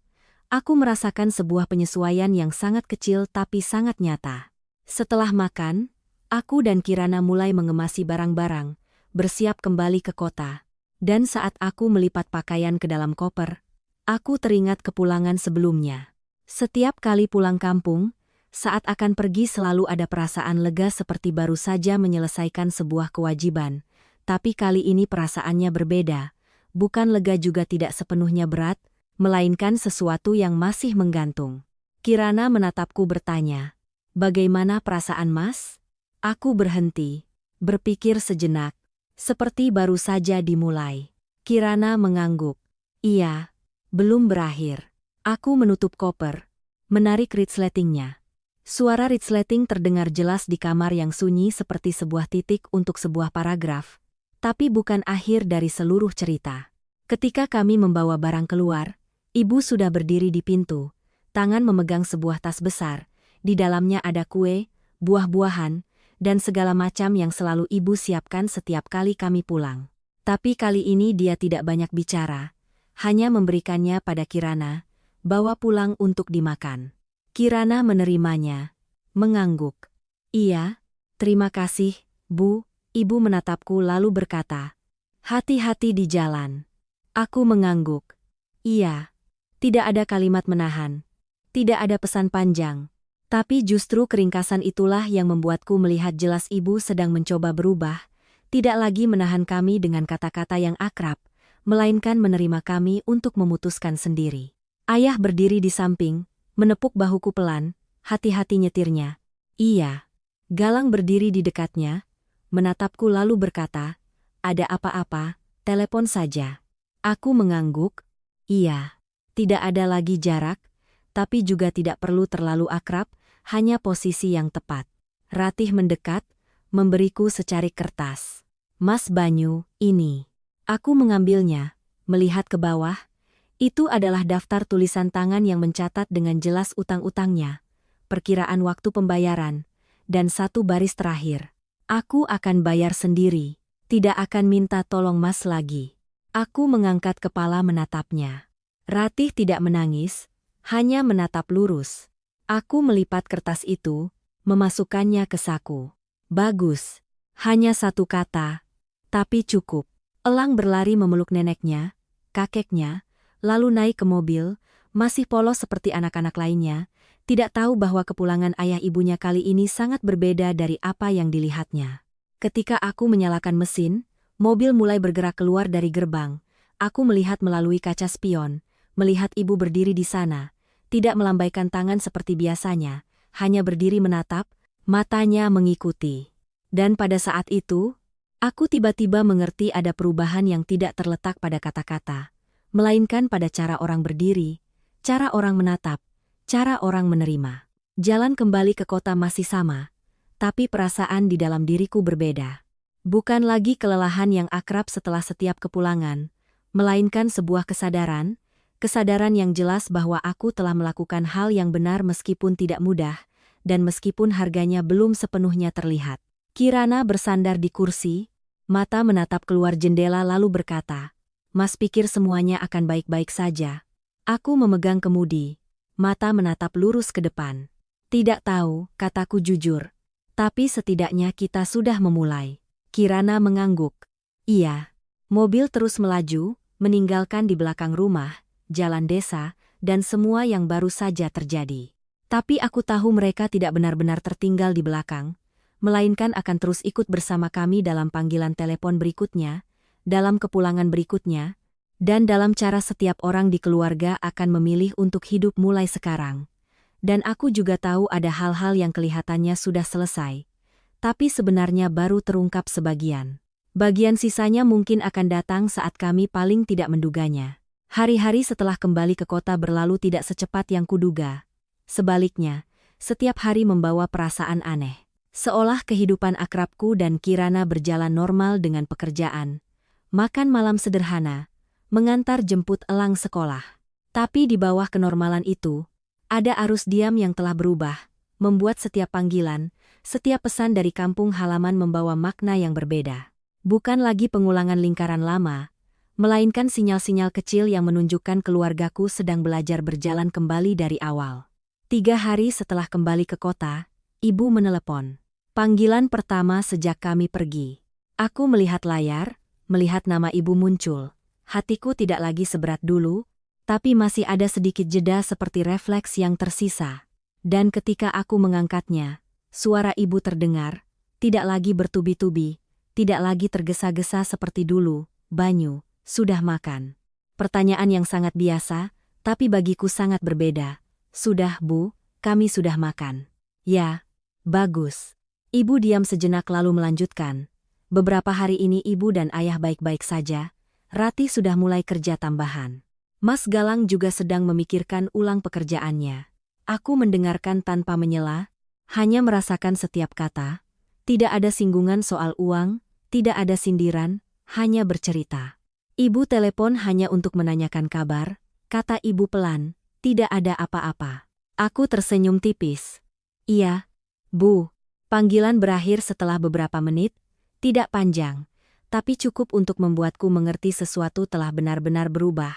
Speaker 1: aku merasakan sebuah penyesuaian yang sangat kecil tapi sangat nyata. Setelah makan, aku dan Kirana mulai mengemasi barang-barang, bersiap kembali ke kota. Dan saat aku melipat pakaian ke dalam koper, aku teringat kepulangan sebelumnya. Setiap kali pulang kampung, saat akan pergi selalu ada perasaan lega seperti baru saja menyelesaikan sebuah kewajiban. Tapi kali ini perasaannya berbeda. Bukan lega juga tidak sepenuhnya berat, melainkan sesuatu yang masih menggantung. Kirana menatapku bertanya, "Bagaimana perasaan Mas?" Aku berhenti, berpikir sejenak, seperti baru saja dimulai. Kirana mengangguk. "Iya, belum berakhir." Aku menutup koper, menarik resletingnya. Suara resleting terdengar jelas di kamar yang sunyi seperti sebuah titik untuk sebuah paragraf, tapi bukan akhir dari seluruh cerita. Ketika kami membawa barang keluar, ibu sudah berdiri di pintu, tangan memegang sebuah tas besar. Di dalamnya ada kue, buah-buahan, dan segala macam yang selalu ibu siapkan setiap kali kami pulang. Tapi kali ini dia tidak banyak bicara, hanya memberikannya pada Kirana, bawa pulang untuk dimakan. Kirana menerimanya, mengangguk. "Iya, terima kasih, Bu." Ibu menatapku lalu berkata, "Hati-hati di jalan." Aku mengangguk. Iya, tidak ada kalimat menahan, tidak ada pesan panjang. Tapi justru keringkasan itulah yang membuatku melihat jelas ibu sedang mencoba berubah, tidak lagi menahan kami dengan kata-kata yang akrab, melainkan menerima kami untuk memutuskan sendiri. Ayah berdiri di samping, menepuk bahuku pelan, hati-hati nyetirnya. "Iya." Galang berdiri di dekatnya, menatapku lalu berkata, "Ada apa-apa, telepon saja." Aku mengangguk. Iya, tidak ada lagi jarak, tapi juga tidak perlu terlalu akrab, hanya posisi yang tepat. Ratih mendekat, memberiku secarik kertas. "Mas Banyu, ini." Aku mengambilnya, melihat ke bawah. Itu adalah daftar tulisan tangan yang mencatat dengan jelas utang-utangnya, perkiraan waktu pembayaran, dan satu baris terakhir. "Aku akan bayar sendiri, tidak akan minta tolong Mas lagi." Aku mengangkat kepala menatapnya. Ratih tidak menangis, hanya menatap lurus. Aku melipat kertas itu, memasukkannya ke saku. "Bagus. Hanya satu kata, tapi cukup." Elang berlari memeluk neneknya, kakeknya, lalu naik ke mobil, masih polos seperti anak-anak lainnya, tidak tahu bahwa kepulangan ayah ibunya kali ini sangat berbeda dari apa yang dilihatnya. Ketika aku menyalakan mesin, mobil mulai bergerak keluar dari gerbang. Aku melihat melalui kaca spion, melihat ibu berdiri di sana, tidak melambaikan tangan seperti biasanya, hanya berdiri menatap, matanya mengikuti. Dan pada saat itu, aku tiba-tiba mengerti ada perubahan yang tidak terletak pada kata-kata, melainkan pada cara orang berdiri, cara orang menatap, cara orang menerima. Jalan kembali ke kota masih sama, tapi perasaan di dalam diriku berbeda. Bukan lagi kelelahan yang akrab setelah setiap kepulangan, melainkan sebuah kesadaran yang jelas bahwa aku telah melakukan hal yang benar meskipun tidak mudah, dan meskipun harganya belum sepenuhnya terlihat. Kirana bersandar di kursi, mata menatap keluar jendela lalu berkata, "Mas pikir semuanya akan baik-baik saja?" Aku memegang kemudi, mata menatap lurus ke depan. "Tidak tahu," kataku jujur. "Tapi setidaknya kita sudah memulai." Kirana mengangguk. Iya. Mobil terus melaju, meninggalkan di belakang rumah, jalan desa, dan semua yang baru saja terjadi. Tapi aku tahu mereka tidak benar-benar tertinggal di belakang, melainkan akan terus ikut bersama kami dalam panggilan telepon berikutnya, dalam kepulangan berikutnya, dan dalam cara setiap orang di keluarga akan memilih untuk hidup mulai sekarang. Dan aku juga tahu ada hal-hal yang kelihatannya sudah selesai, tapi sebenarnya baru terungkap sebagian. Bagian sisanya mungkin akan datang saat kami paling tidak menduganya. Hari-hari setelah kembali ke kota berlalu tidak secepat yang kuduga. Sebaliknya, setiap hari membawa perasaan aneh. Seolah kehidupan akrabku dan Kirana berjalan normal dengan pekerjaan, makan malam sederhana, mengantar jemput elang sekolah. Tapi di bawah kenormalan itu, ada arus diam yang telah berubah, membuat setiap panggilan, setiap pesan dari kampung halaman membawa makna yang berbeda. Bukan lagi pengulangan lingkaran lama, melainkan sinyal-sinyal kecil yang menunjukkan keluargaku sedang belajar berjalan kembali dari awal. 3 hari setelah kembali ke kota, ibu menelepon. Panggilan pertama sejak kami pergi. Aku melihat layar, melihat nama ibu muncul. Hatiku tidak lagi seberat dulu, tapi masih ada sedikit jeda seperti refleks yang tersisa. Dan ketika aku mengangkatnya, suara ibu terdengar, tidak lagi bertubi-tubi, tidak lagi tergesa-gesa seperti dulu. "Banyu, sudah makan?" Pertanyaan yang sangat biasa, tapi bagiku sangat berbeda. "Sudah, Bu, kami sudah makan." "Ya, bagus." Ibu diam sejenak lalu melanjutkan. "Beberapa hari ini ibu dan ayah baik-baik saja. Rati sudah mulai kerja tambahan. Mas Galang juga sedang memikirkan ulang pekerjaannya." Aku mendengarkan tanpa menyela, hanya merasakan setiap kata. Tidak ada singgungan soal uang, tidak ada sindiran, hanya bercerita. "Ibu telepon hanya untuk menanyakan kabar," kata ibu pelan, "tidak ada apa-apa." Aku tersenyum tipis. "Iya, Bu." Panggilan berakhir setelah beberapa menit, tidak panjang, tapi cukup untuk membuatku mengerti sesuatu telah benar-benar berubah.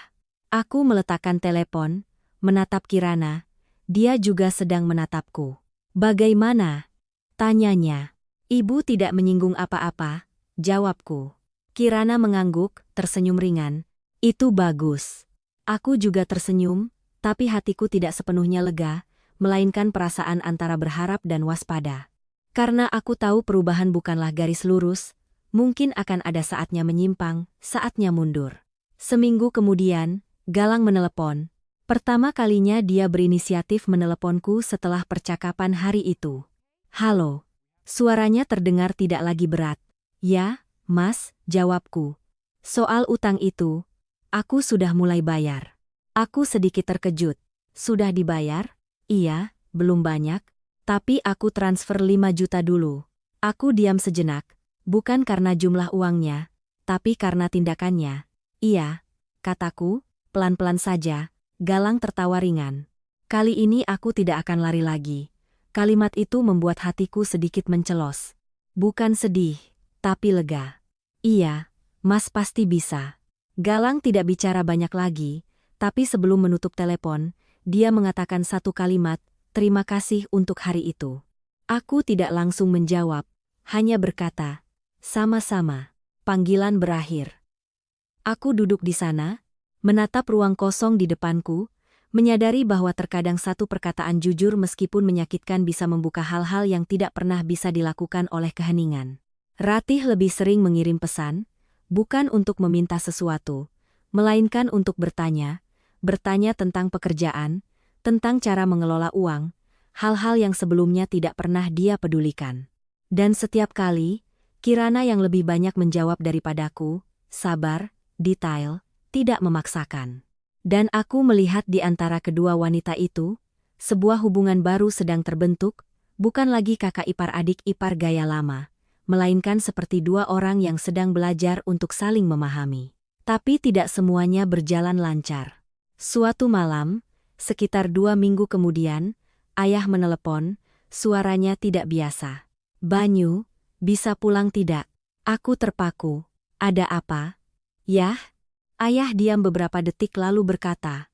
Speaker 1: Aku meletakkan telepon, menatap Kirana, dia juga sedang menatapku. "Bagaimana?" tanyanya. "Ibu tidak menyinggung apa-apa," jawabku. Kirana mengangguk, tersenyum ringan. "Itu bagus." Aku juga tersenyum, tapi hatiku tidak sepenuhnya lega, melainkan perasaan antara berharap dan waspada. Karena aku tahu perubahan bukanlah garis lurus, mungkin akan ada saatnya menyimpang, saatnya mundur. Seminggu kemudian, Galang menelepon. Pertama kalinya dia berinisiatif meneleponku setelah percakapan hari itu. "Halo." Suaranya terdengar tidak lagi berat. "Ya, Mas," jawabku. "Soal utang itu, aku sudah mulai bayar." Aku sedikit terkejut. "Sudah dibayar?" "Iya, belum banyak. Tapi aku transfer 5 juta dulu." Aku diam sejenak, bukan karena jumlah uangnya, tapi karena tindakannya. "Iya," kataku, pelan-pelan saja. Galang tertawa ringan. "Kali ini aku tidak akan lari lagi." Kalimat itu membuat hatiku sedikit mencelos. Bukan sedih, tapi lega. "Iya, Mas pasti bisa." Galang tidak bicara banyak lagi, tapi sebelum menutup telepon, dia mengatakan satu kalimat, "Terima kasih untuk hari itu." Aku tidak langsung menjawab, hanya berkata, "Sama-sama." Panggilan berakhir. Aku duduk di sana, menatap ruang kosong di depanku, menyadari bahwa terkadang satu perkataan jujur meskipun menyakitkan bisa membuka hal-hal yang tidak pernah bisa dilakukan oleh keheningan. Ratih lebih sering mengirim pesan, bukan untuk meminta sesuatu, melainkan untuk bertanya tentang pekerjaan, tentang cara mengelola uang, hal-hal yang sebelumnya tidak pernah dia pedulikan. Dan setiap kali, Kirana yang lebih banyak menjawab daripadaku, sabar, detail, tidak memaksakan. Dan aku melihat di antara kedua wanita itu, sebuah hubungan baru sedang terbentuk, bukan lagi kakak ipar adik ipar gaya lama, melainkan seperti dua orang yang sedang belajar untuk saling memahami. Tapi tidak semuanya berjalan lancar. Suatu malam, sekitar 2 minggu kemudian, ayah menelepon, suaranya tidak biasa. "Banyu, bisa pulang tidak?" Aku terpaku. "Ada apa?" "Yah." Ayah diam beberapa detik lalu berkata,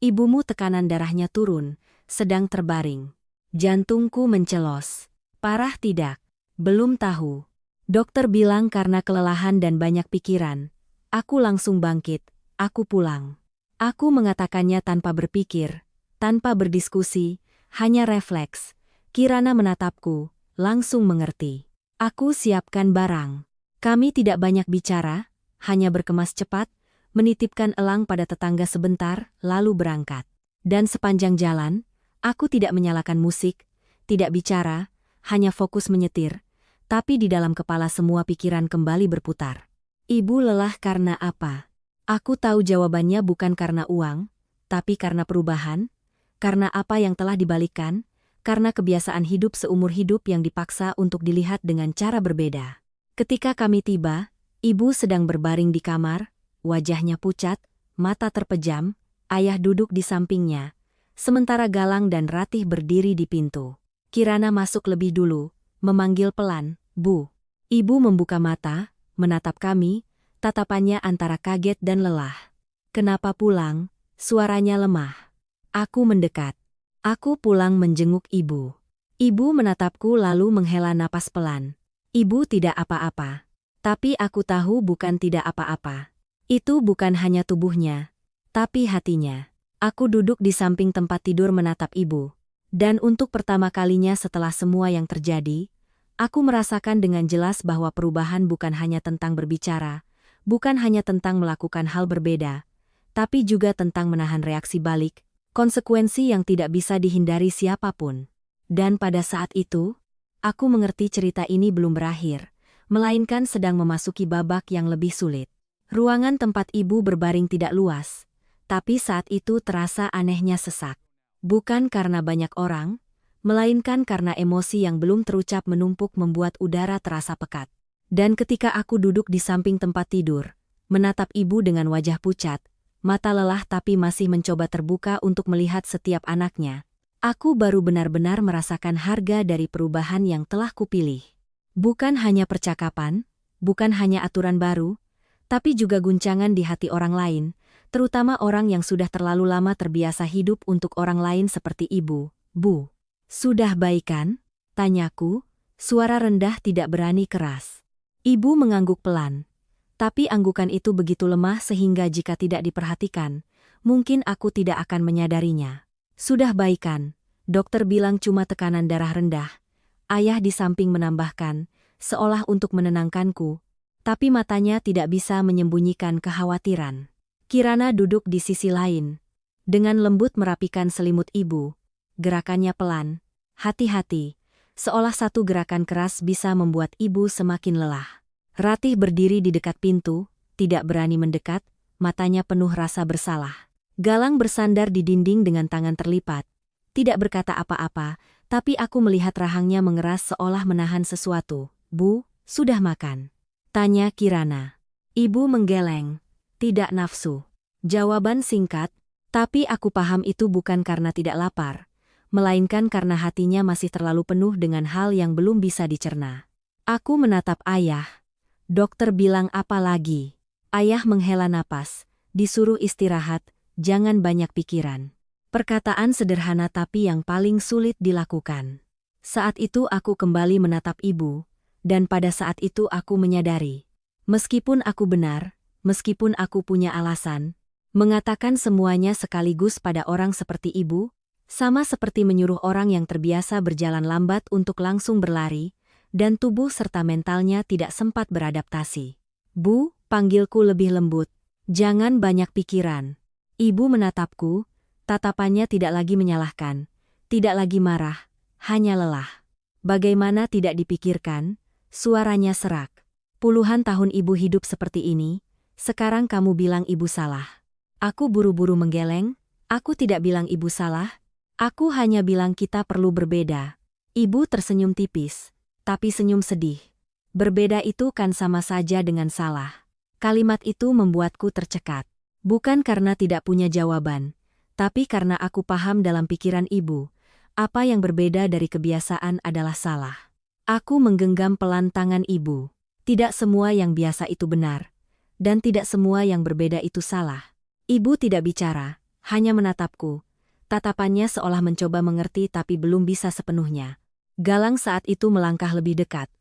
Speaker 1: "Ibumu tekanan darahnya turun, sedang terbaring." Jantungku mencelos. "Parah tidak?" "Belum tahu. Dokter bilang karena kelelahan dan banyak pikiran." Aku langsung bangkit, "Aku pulang." Aku mengatakannya tanpa berpikir, tanpa berdiskusi, hanya refleks. Kirana menatapku, langsung mengerti. Aku siapkan barang. Kami tidak banyak bicara, hanya berkemas cepat, menitipkan elang pada tetangga sebentar, lalu berangkat. Dan sepanjang jalan, aku tidak menyalakan musik, tidak bicara, hanya fokus menyetir, tapi di dalam kepala semua pikiran kembali berputar. Ibu lelah karena apa? Aku tahu jawabannya bukan karena uang, tapi karena perubahan, karena apa yang telah dibalikkan, karena kebiasaan hidup seumur hidup yang dipaksa untuk dilihat dengan cara berbeda. Ketika kami tiba, ibu sedang berbaring di kamar, wajahnya pucat, mata terpejam, ayah duduk di sampingnya, sementara Galang dan Ratih berdiri di pintu. Kirana masuk lebih dulu, memanggil pelan, "Bu." Ibu membuka mata, menatap kami, tatapannya antara kaget dan lelah. "Kenapa pulang?" Suaranya lemah. Aku mendekat. Aku pulang menjenguk ibu. Ibu menatapku lalu menghela napas pelan. "Ibu tidak apa-apa." Tapi aku tahu bukan tidak apa-apa. Itu bukan hanya tubuhnya, tapi hatinya. Aku duduk di samping tempat tidur menatap ibu. Dan untuk pertama kalinya setelah semua yang terjadi, aku merasakan dengan jelas bahwa perubahan bukan hanya tentang berbicara, bukan hanya tentang melakukan hal berbeda, tapi juga tentang menahan reaksi balik, konsekuensi yang tidak bisa dihindari siapapun. Dan pada saat itu, aku mengerti cerita ini belum berakhir, melainkan sedang memasuki babak yang lebih sulit. Ruangan tempat ibu berbaring tidak luas, tapi saat itu terasa anehnya sesak. Bukan karena banyak orang, melainkan karena emosi yang belum terucap menumpuk membuat udara terasa pekat. Dan ketika aku duduk di samping tempat tidur, menatap ibu dengan wajah pucat, mata lelah tapi masih mencoba terbuka untuk melihat setiap anaknya, aku baru benar-benar merasakan harga dari perubahan yang telah kupilih. Bukan hanya percakapan, bukan hanya aturan baru, tapi juga guncangan di hati orang lain, terutama orang yang sudah terlalu lama terbiasa hidup untuk orang lain seperti ibu. "Bu, sudah baik kan?" tanyaku, suara rendah tidak berani keras. Ibu mengangguk pelan, tapi anggukan itu begitu lemah sehingga jika tidak diperhatikan, mungkin aku tidak akan menyadarinya. "Sudah baik kan?" Dokter bilang cuma tekanan darah rendah. Ayah di samping menambahkan, seolah untuk menenangkanku, tapi matanya tidak bisa menyembunyikan kekhawatiran. Kirana duduk di sisi lain, dengan lembut merapikan selimut ibu. Gerakannya pelan, hati-hati, seolah satu gerakan keras bisa membuat ibu semakin lelah. Ratih berdiri di dekat pintu, tidak berani mendekat, matanya penuh rasa bersalah. Galang bersandar di dinding dengan tangan terlipat, tidak berkata apa-apa, tapi aku melihat rahangnya mengeras seolah menahan sesuatu. "Bu, sudah makan?" tanya Kirana. Ibu menggeleng, "Tidak nafsu." Jawaban singkat, tapi aku paham itu bukan karena tidak lapar, melainkan karena hatinya masih terlalu penuh dengan hal yang belum bisa dicerna. Aku menatap ayah. Dokter bilang apa lagi? Ayah menghela napas, disuruh istirahat, jangan banyak pikiran. Perkataan sederhana tapi yang paling sulit dilakukan. Saat itu aku kembali menatap ibu, dan pada saat itu aku menyadari. Meskipun aku benar, meskipun aku punya alasan, mengatakan semuanya sekaligus pada orang seperti ibu, sama seperti menyuruh orang yang terbiasa berjalan lambat untuk langsung berlari, dan tubuh serta mentalnya tidak sempat beradaptasi. "Bu," panggilku lebih lembut, "jangan banyak pikiran." Ibu menatapku, tatapannya tidak lagi menyalahkan, tidak lagi marah, hanya lelah. "Bagaimana tidak dipikirkan?" Suaranya serak. "Puluhan tahun ibu hidup seperti ini, sekarang kamu bilang ibu salah." Aku buru-buru menggeleng, "Aku tidak bilang ibu salah. Aku hanya bilang kita perlu berbeda." Ibu tersenyum tipis, tapi senyum sedih. "Berbeda itu kan sama saja dengan salah." Kalimat itu membuatku tercekat. Bukan karena tidak punya jawaban, tapi karena aku paham dalam pikiran ibu, apa yang berbeda dari kebiasaan adalah salah. Aku menggenggam pelan tangan ibu. Tidak semua yang biasa itu benar, dan tidak semua yang berbeda itu salah. Ibu tidak bicara, hanya menatapku. Tatapannya seolah mencoba mengerti tapi belum bisa sepenuhnya. Galang saat itu melangkah lebih dekat.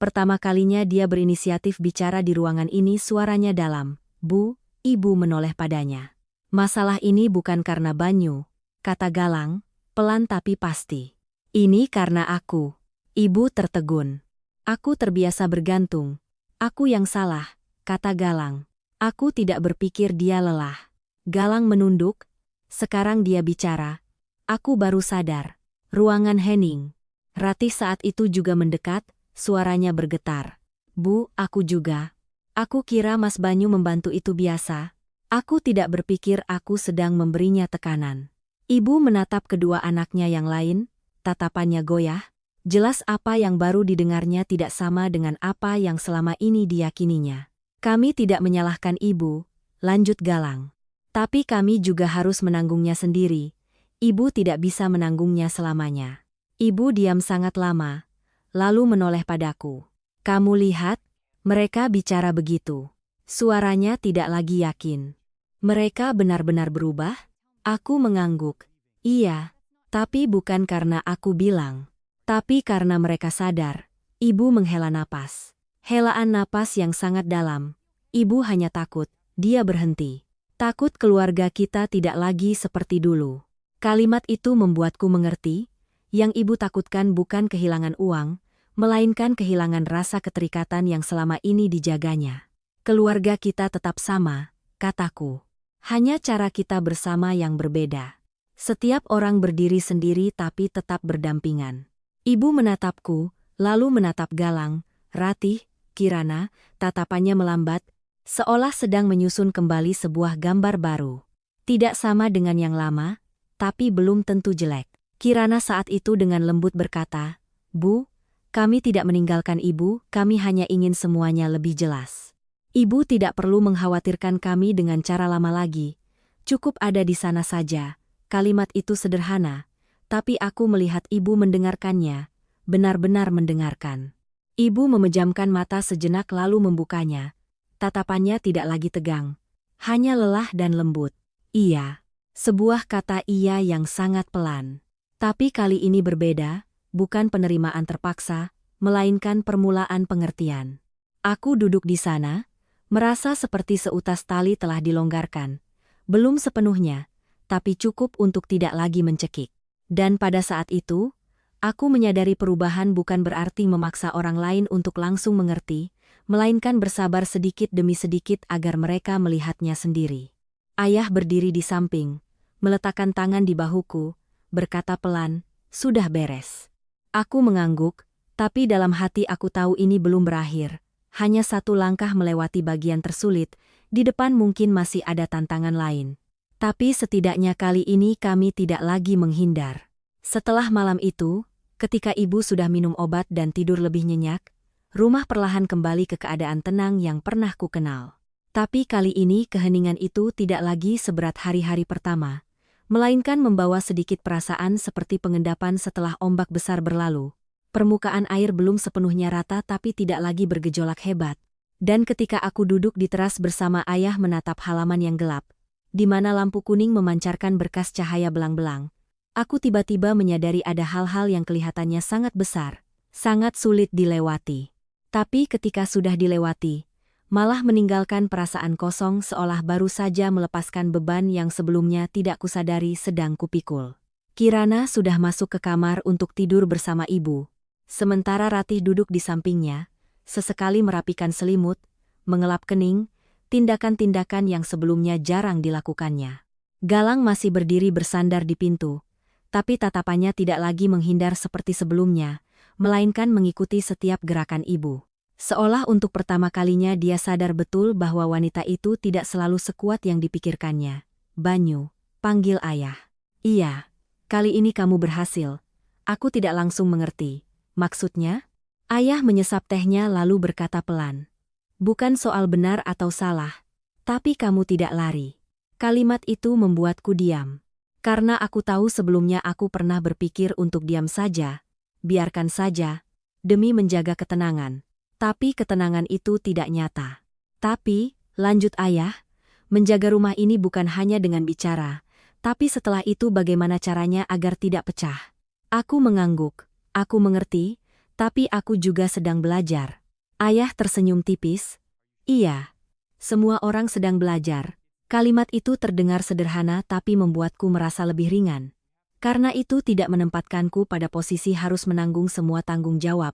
Speaker 1: Pertama kalinya dia berinisiatif bicara di ruangan ini, suaranya dalam. "Bu," ibu menoleh padanya. "Masalah ini bukan karena Banyu," kata Galang, pelan tapi pasti. "Ini karena aku." Ibu tertegun. "Aku terbiasa bergantung." "Aku yang salah," kata Galang. Aku tidak berpikir dia lelah. Galang menunduk. Sekarang dia bicara. Aku baru sadar. Ruangan hening. Ratih saat itu juga mendekat, suaranya bergetar. "Bu, aku juga. Aku kira Mas Banyu membantu itu biasa." Aku tidak berpikir aku sedang memberinya tekanan. Ibu menatap kedua anaknya yang lain, tatapannya goyah. Jelas apa yang baru didengarnya tidak sama dengan apa yang selama ini diyakininya. Kami tidak menyalahkan ibu, lanjut Galang. Tapi kami juga harus menanggungnya sendiri. Ibu tidak bisa menanggungnya selamanya. Ibu diam sangat lama, lalu menoleh padaku. Kamu lihat, mereka bicara begitu. Suaranya tidak lagi yakin. Mereka benar-benar berubah? Aku mengangguk. Iya, tapi bukan karena aku bilang. Tapi karena mereka sadar. Ibu menghela napas. Helaan napas yang sangat dalam. Ibu hanya takut, dia berhenti. Takut keluarga kita tidak lagi seperti dulu. Kalimat itu membuatku mengerti, yang ibu takutkan bukan kehilangan uang, melainkan kehilangan rasa keterikatan yang selama ini dijaganya. Keluarga kita tetap sama, kataku. Hanya cara kita bersama yang berbeda. Setiap orang berdiri sendiri tapi tetap berdampingan. Ibu menatapku, lalu menatap Galang, Ratih, Kirana, tatapannya melambat, seolah sedang menyusun kembali sebuah gambar baru. Tidak sama dengan yang lama, tapi belum tentu jelek. Kirana saat itu dengan lembut berkata, "Bu, kami tidak meninggalkan ibu, kami hanya ingin semuanya lebih jelas. Ibu tidak perlu mengkhawatirkan kami dengan cara lama lagi. Cukup ada di sana saja." Kalimat itu sederhana, tapi aku melihat ibu mendengarkannya, benar-benar mendengarkan. Ibu memejamkan mata sejenak lalu membukanya. Tatapannya tidak lagi tegang, hanya lelah dan lembut. Iya, sebuah kata iya yang sangat pelan. Tapi kali ini berbeda, bukan penerimaan terpaksa, melainkan permulaan pengertian. Aku duduk di sana, merasa seperti seutas tali telah dilonggarkan. Belum sepenuhnya, tapi cukup untuk tidak lagi mencekik. Dan pada saat itu, aku menyadari perubahan bukan berarti memaksa orang lain untuk langsung mengerti, melainkan bersabar sedikit demi sedikit agar mereka melihatnya sendiri. Ayah berdiri di samping, meletakkan tangan di bahuku, berkata pelan, "Sudah beres." Aku mengangguk, tapi dalam hati aku tahu ini belum berakhir. Hanya satu langkah melewati bagian tersulit, di depan mungkin masih ada tantangan lain. Tapi setidaknya kali ini kami tidak lagi menghindar. Setelah malam itu, ketika ibu sudah minum obat dan tidur lebih nyenyak, rumah perlahan kembali ke keadaan tenang yang pernah ku kenal. Tapi kali ini keheningan itu tidak lagi seberat hari-hari pertama, melainkan membawa sedikit perasaan seperti pengendapan setelah ombak besar berlalu. Permukaan air belum sepenuhnya rata tapi tidak lagi bergejolak hebat. Dan ketika aku duduk di teras bersama ayah menatap halaman yang gelap, di mana lampu kuning memancarkan berkas cahaya belang-belang, aku tiba-tiba menyadari ada hal-hal yang kelihatannya sangat besar, sangat sulit dilewati. Tapi ketika sudah dilewati, malah meninggalkan perasaan kosong seolah baru saja melepaskan beban yang sebelumnya tidak kusadari sedang kupikul. Kirana sudah masuk ke kamar untuk tidur bersama ibu. Sementara Ratih duduk di sampingnya, sesekali merapikan selimut, mengelap kening, tindakan-tindakan yang sebelumnya jarang dilakukannya. Galang masih berdiri bersandar di pintu, tapi tatapannya tidak lagi menghindar seperti sebelumnya, melainkan mengikuti setiap gerakan ibu. Seolah untuk pertama kalinya dia sadar betul bahwa wanita itu tidak selalu sekuat yang dipikirkannya. "Banyu," panggil ayah. "Iya, kali ini kamu berhasil." Aku tidak langsung mengerti. "Maksudnya?" Ayah menyesap tehnya lalu berkata pelan. "Bukan soal benar atau salah, tapi kamu tidak lari." Kalimat itu membuatku diam. Karena aku tahu sebelumnya aku pernah berpikir untuk diam saja, biarkan saja, demi menjaga ketenangan. Tapi ketenangan itu tidak nyata. "Tapi," lanjut ayah, "menjaga rumah ini bukan hanya dengan bicara, tapi setelah itu bagaimana caranya agar tidak pecah." Aku mengangguk. Aku mengerti, tapi aku juga sedang belajar. Ayah tersenyum tipis. "Iya, semua orang sedang belajar." Kalimat itu terdengar sederhana tapi membuatku merasa lebih ringan. Karena itu tidak menempatkanku pada posisi harus menanggung semua tanggung jawab,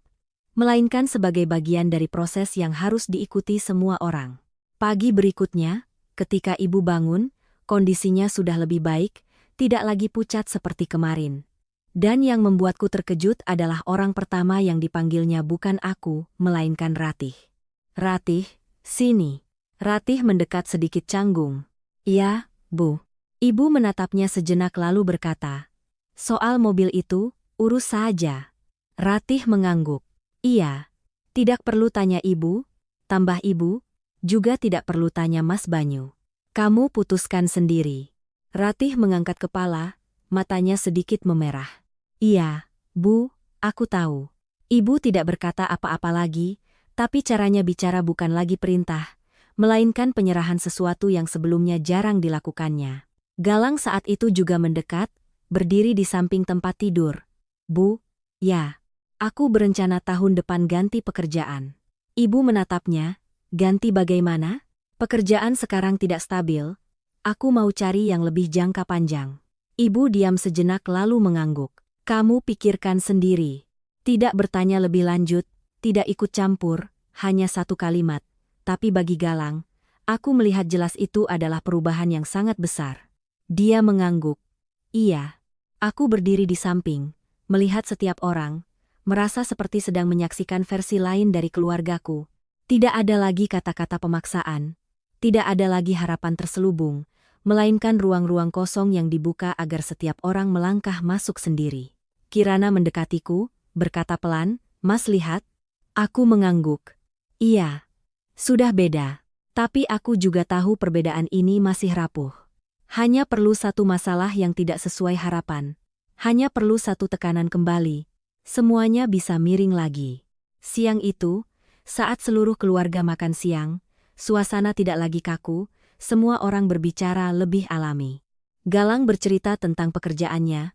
Speaker 1: melainkan sebagai bagian dari proses yang harus diikuti semua orang. Pagi berikutnya, ketika ibu bangun, kondisinya sudah lebih baik, tidak lagi pucat seperti kemarin. Dan yang membuatku terkejut adalah orang pertama yang dipanggilnya bukan aku, melainkan Ratih. "Ratih, sini." Ratih mendekat sedikit canggung. Iya, Bu. Ibu menatapnya sejenak lalu berkata, soal mobil itu, urus saja. Ratih mengangguk. Iya. Tidak perlu tanya ibu, tambah ibu, juga tidak perlu tanya Mas Banyu. Kamu putuskan sendiri. Ratih mengangkat kepala, matanya sedikit memerah. Iya, Bu, aku tahu. Ibu tidak berkata apa-apa lagi, tapi caranya bicara bukan lagi perintah, melainkan penyerahan sesuatu yang sebelumnya jarang dilakukannya. Galang saat itu juga mendekat, berdiri di samping tempat tidur. Bu, ya, aku berencana tahun depan ganti pekerjaan. Ibu menatapnya, ganti bagaimana? Pekerjaan sekarang tidak stabil, aku mau cari yang lebih jangka panjang. Ibu diam sejenak lalu mengangguk. Kamu pikirkan sendiri. Tidak bertanya lebih lanjut, tidak ikut campur, hanya satu kalimat. Tapi bagi Galang, aku melihat jelas itu adalah perubahan yang sangat besar. Dia mengangguk. Iya. Aku berdiri di samping, melihat setiap orang, merasa seperti sedang menyaksikan versi lain dari keluargaku. Tidak ada lagi kata-kata pemaksaan. Tidak ada lagi harapan terselubung, melainkan ruang-ruang kosong yang dibuka agar setiap orang melangkah masuk sendiri. Kirana mendekatiku, berkata pelan, Mas lihat. Aku mengangguk. Iya. Sudah beda. Tapi aku juga tahu perbedaan ini masih rapuh. Hanya perlu satu masalah yang tidak sesuai harapan. Hanya perlu satu tekanan kembali. Semuanya bisa miring lagi. Siang itu, saat seluruh keluarga makan siang, suasana tidak lagi kaku, semua orang berbicara lebih alami. Galang bercerita tentang pekerjaannya,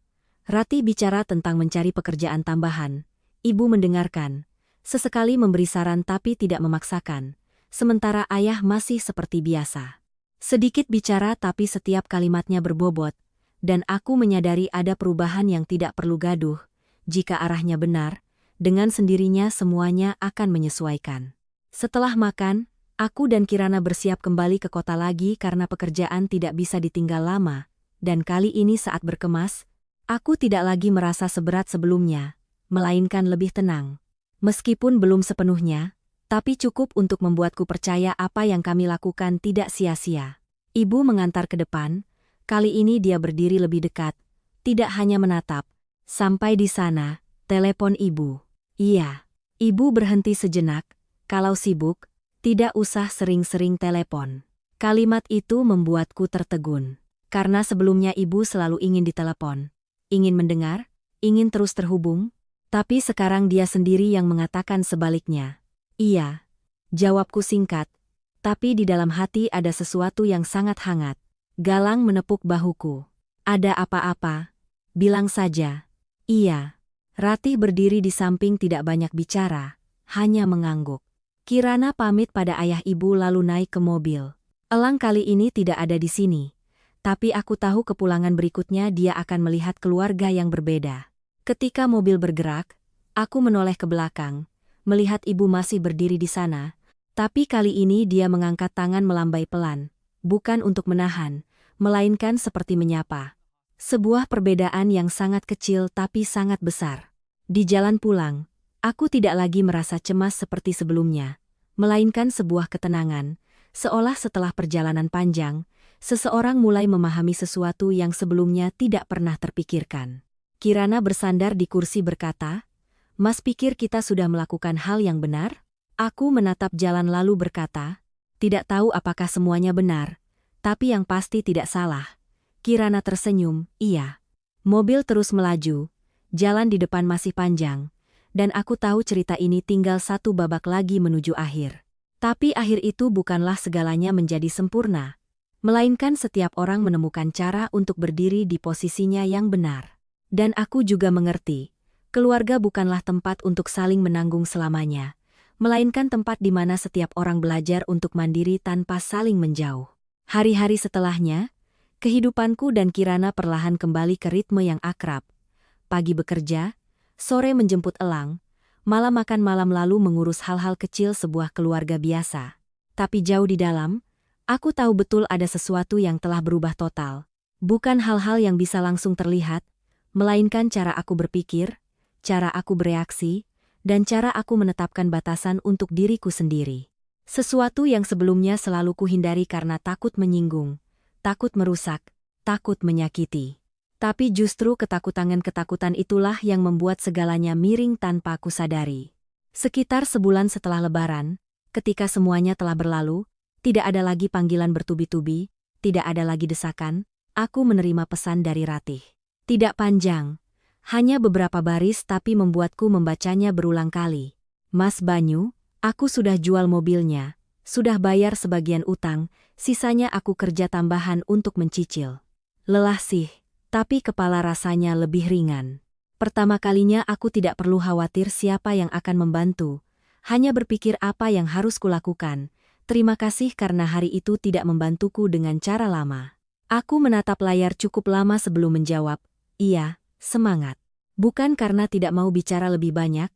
Speaker 1: Ratih bicara tentang mencari pekerjaan tambahan. Ibu mendengarkan, sesekali memberi saran tapi tidak memaksakan, sementara ayah masih seperti biasa. Sedikit bicara tapi setiap kalimatnya berbobot, dan aku menyadari ada perubahan yang tidak perlu gaduh. Jika arahnya benar, dengan sendirinya semuanya akan menyesuaikan. Setelah makan, aku dan Kirana bersiap kembali ke kota lagi karena pekerjaan tidak bisa ditinggal lama, dan kali ini saat berkemas, aku tidak lagi merasa seberat sebelumnya, melainkan lebih tenang. Meskipun belum sepenuhnya, tapi cukup untuk membuatku percaya apa yang kami lakukan tidak sia-sia. Ibu mengantar ke depan, kali ini dia berdiri lebih dekat, tidak hanya menatap. Sampai di sana, telepon ibu. Iya. Ibu berhenti sejenak, kalau sibuk, tidak usah sering-sering telepon. Kalimat itu membuatku tertegun. Karena sebelumnya ibu selalu ingin ditelepon. Ingin mendengar, ingin terus terhubung, tapi sekarang dia sendiri yang mengatakan sebaliknya. Iya, jawabku singkat, tapi di dalam hati ada sesuatu yang sangat hangat. Galang menepuk bahuku. Ada apa-apa? Bilang saja. Iya. Ratih berdiri di samping tidak banyak bicara, hanya mengangguk. Kirana pamit pada ayah ibu lalu naik ke mobil. Elang kali ini tidak ada di sini. Tapi aku tahu kepulangan berikutnya dia akan melihat keluarga yang berbeda. Ketika mobil bergerak, aku menoleh ke belakang, melihat ibu masih berdiri di sana, tapi kali ini dia mengangkat tangan melambai pelan, bukan untuk menahan, melainkan seperti menyapa. Sebuah perbedaan yang sangat kecil tapi sangat besar. Di jalan pulang, aku tidak lagi merasa cemas seperti sebelumnya, melainkan sebuah ketenangan, seolah setelah perjalanan panjang, seseorang mulai memahami sesuatu yang sebelumnya tidak pernah terpikirkan. Kirana bersandar di kursi berkata, Mas pikir kita sudah melakukan hal yang benar? Aku menatap jalan lalu berkata, tidak tahu apakah semuanya benar, tapi yang pasti tidak salah. Kirana tersenyum, iya. Mobil terus melaju, jalan di depan masih panjang, dan aku tahu cerita ini tinggal satu babak lagi menuju akhir. Tapi akhir itu bukanlah segalanya menjadi sempurna. Melainkan setiap orang menemukan cara untuk berdiri di posisinya yang benar. Dan aku juga mengerti, keluarga bukanlah tempat untuk saling menanggung selamanya, melainkan tempat di mana setiap orang belajar untuk mandiri tanpa saling menjauh. Hari-hari setelahnya, kehidupanku dan Kirana perlahan kembali ke ritme yang akrab. Pagi bekerja, sore menjemput Elang, malam makan malam lalu mengurus hal-hal kecil sebuah keluarga biasa. Tapi jauh di dalam, aku tahu betul ada sesuatu yang telah berubah total. Bukan hal-hal yang bisa langsung terlihat, melainkan cara aku berpikir, cara aku bereaksi, dan cara aku menetapkan batasan untuk diriku sendiri. Sesuatu yang sebelumnya selalu kuhindari karena takut menyinggung, takut merusak, takut menyakiti. Tapi justru ketakutan itulah yang membuat segalanya miring tanpa kusadari. Sekitar sebulan setelah Lebaran, ketika semuanya telah berlalu, tidak ada lagi panggilan bertubi-tubi, tidak ada lagi desakan, aku menerima pesan dari Ratih. Tidak panjang, hanya beberapa baris tapi membuatku membacanya berulang kali. Mas Banyu, aku sudah jual mobilnya, sudah bayar sebagian utang, sisanya aku kerja tambahan untuk mencicil. Lelah sih, tapi kepala rasanya lebih ringan. Pertama kalinya aku tidak perlu khawatir siapa yang akan membantu, hanya berpikir apa yang harus kulakukan. Terima kasih karena hari itu tidak membantuku dengan cara lama. Aku menatap layar cukup lama sebelum menjawab, iya, semangat. Bukan karena tidak mau bicara lebih banyak,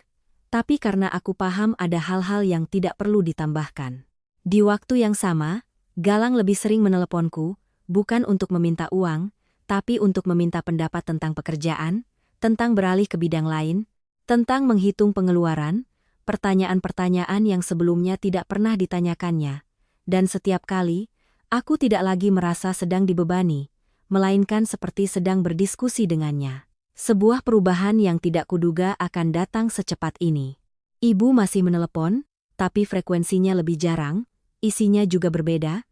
Speaker 1: tapi karena aku paham ada hal-hal yang tidak perlu ditambahkan. Di waktu yang sama, Galang lebih sering meneleponku, bukan untuk meminta uang, tapi untuk meminta pendapat tentang pekerjaan, tentang beralih ke bidang lain, tentang menghitung pengeluaran, pertanyaan-pertanyaan yang sebelumnya tidak pernah ditanyakannya. Dan setiap kali, aku tidak lagi merasa sedang dibebani, melainkan seperti sedang berdiskusi dengannya. Sebuah perubahan yang tidak kuduga akan datang secepat ini. Ibu masih menelepon, tapi frekuensinya lebih jarang, isinya juga berbeda.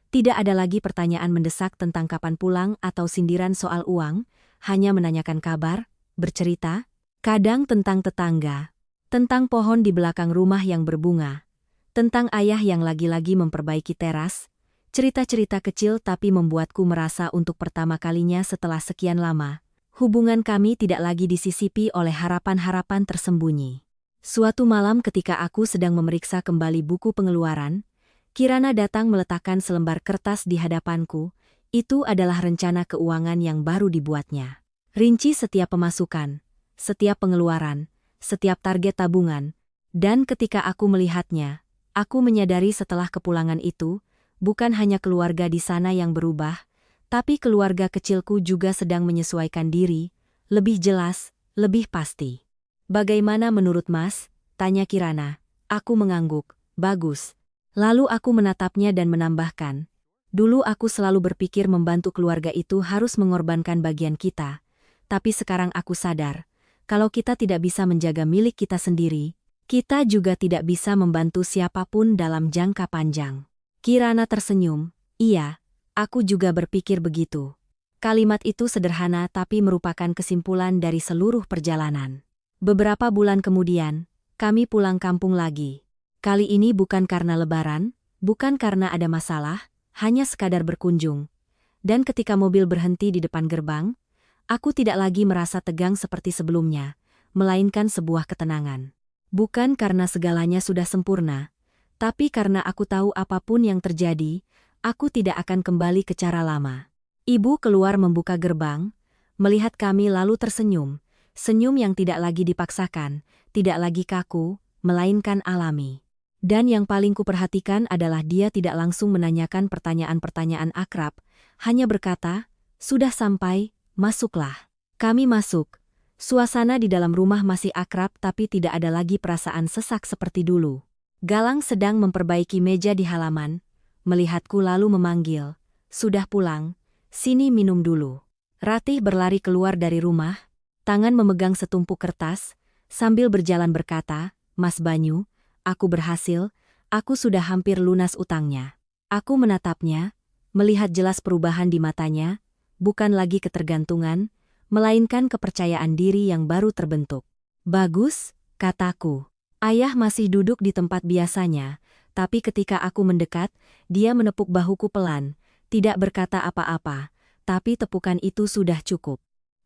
Speaker 1: Tidak ada lagi pertanyaan mendesak tentang kapan pulang atau sindiran soal uang, hanya menanyakan kabar, bercerita, kadang tentang tetangga, tentang pohon di belakang rumah yang berbunga, tentang ayah yang lagi-lagi memperbaiki teras, cerita-cerita kecil tapi membuatku merasa untuk pertama kalinya setelah sekian lama, hubungan kami tidak lagi disisipi oleh harapan-harapan tersembunyi. Suatu malam ketika aku sedang memeriksa kembali buku pengeluaran, Kirana datang meletakkan selembar kertas di hadapanku. Itu adalah rencana keuangan yang baru dibuatnya. Rinci setiap pemasukan, setiap pengeluaran, setiap target tabungan. Dan ketika aku melihatnya, aku menyadari setelah kepulangan itu, bukan hanya keluarga di sana yang berubah, tapi keluarga kecilku juga sedang menyesuaikan diri, lebih jelas, lebih pasti. Bagaimana menurut Mas? Tanya Kirana. Aku mengangguk. Bagus. Lalu aku menatapnya dan menambahkan, dulu aku selalu berpikir membantu keluarga itu harus mengorbankan bagian kita, tapi sekarang aku sadar, kalau kita tidak bisa menjaga milik kita sendiri, kita juga tidak bisa membantu siapapun dalam jangka panjang. Kirana tersenyum, iya, aku juga berpikir begitu. Kalimat itu sederhana tapi merupakan kesimpulan dari seluruh perjalanan. Beberapa bulan kemudian, kami pulang kampung lagi. Kali ini bukan karena Lebaran, bukan karena ada masalah, hanya sekadar berkunjung. Dan ketika mobil berhenti di depan gerbang, aku tidak lagi merasa tegang seperti sebelumnya, melainkan sebuah ketenangan. Bukan karena segalanya sudah sempurna, tapi karena aku tahu apapun yang terjadi, aku tidak akan kembali ke cara lama. Ibu keluar membuka gerbang, melihat kami lalu tersenyum, senyum yang tidak lagi dipaksakan, tidak lagi kaku, melainkan alami. Dan yang paling kuperhatikan adalah dia tidak langsung menanyakan pertanyaan-pertanyaan akrab, hanya berkata, sudah sampai, masuklah. Kami masuk. Suasana di dalam rumah masih akrab tapi tidak ada lagi perasaan sesak seperti dulu. Galang sedang memperbaiki meja di halaman, melihatku lalu memanggil, sudah pulang, sini minum dulu. Ratih berlari keluar dari rumah, tangan memegang setumpuk kertas, sambil berjalan berkata, Mas Banyu, aku berhasil, aku sudah hampir lunas utangnya. Aku menatapnya, melihat jelas perubahan di matanya, bukan lagi ketergantungan, melainkan kepercayaan diri yang baru terbentuk. Bagus, kataku. Ayah masih duduk di tempat biasanya, tapi ketika aku mendekat, dia menepuk bahuku pelan, tidak berkata apa-apa, tapi tepukan itu sudah cukup.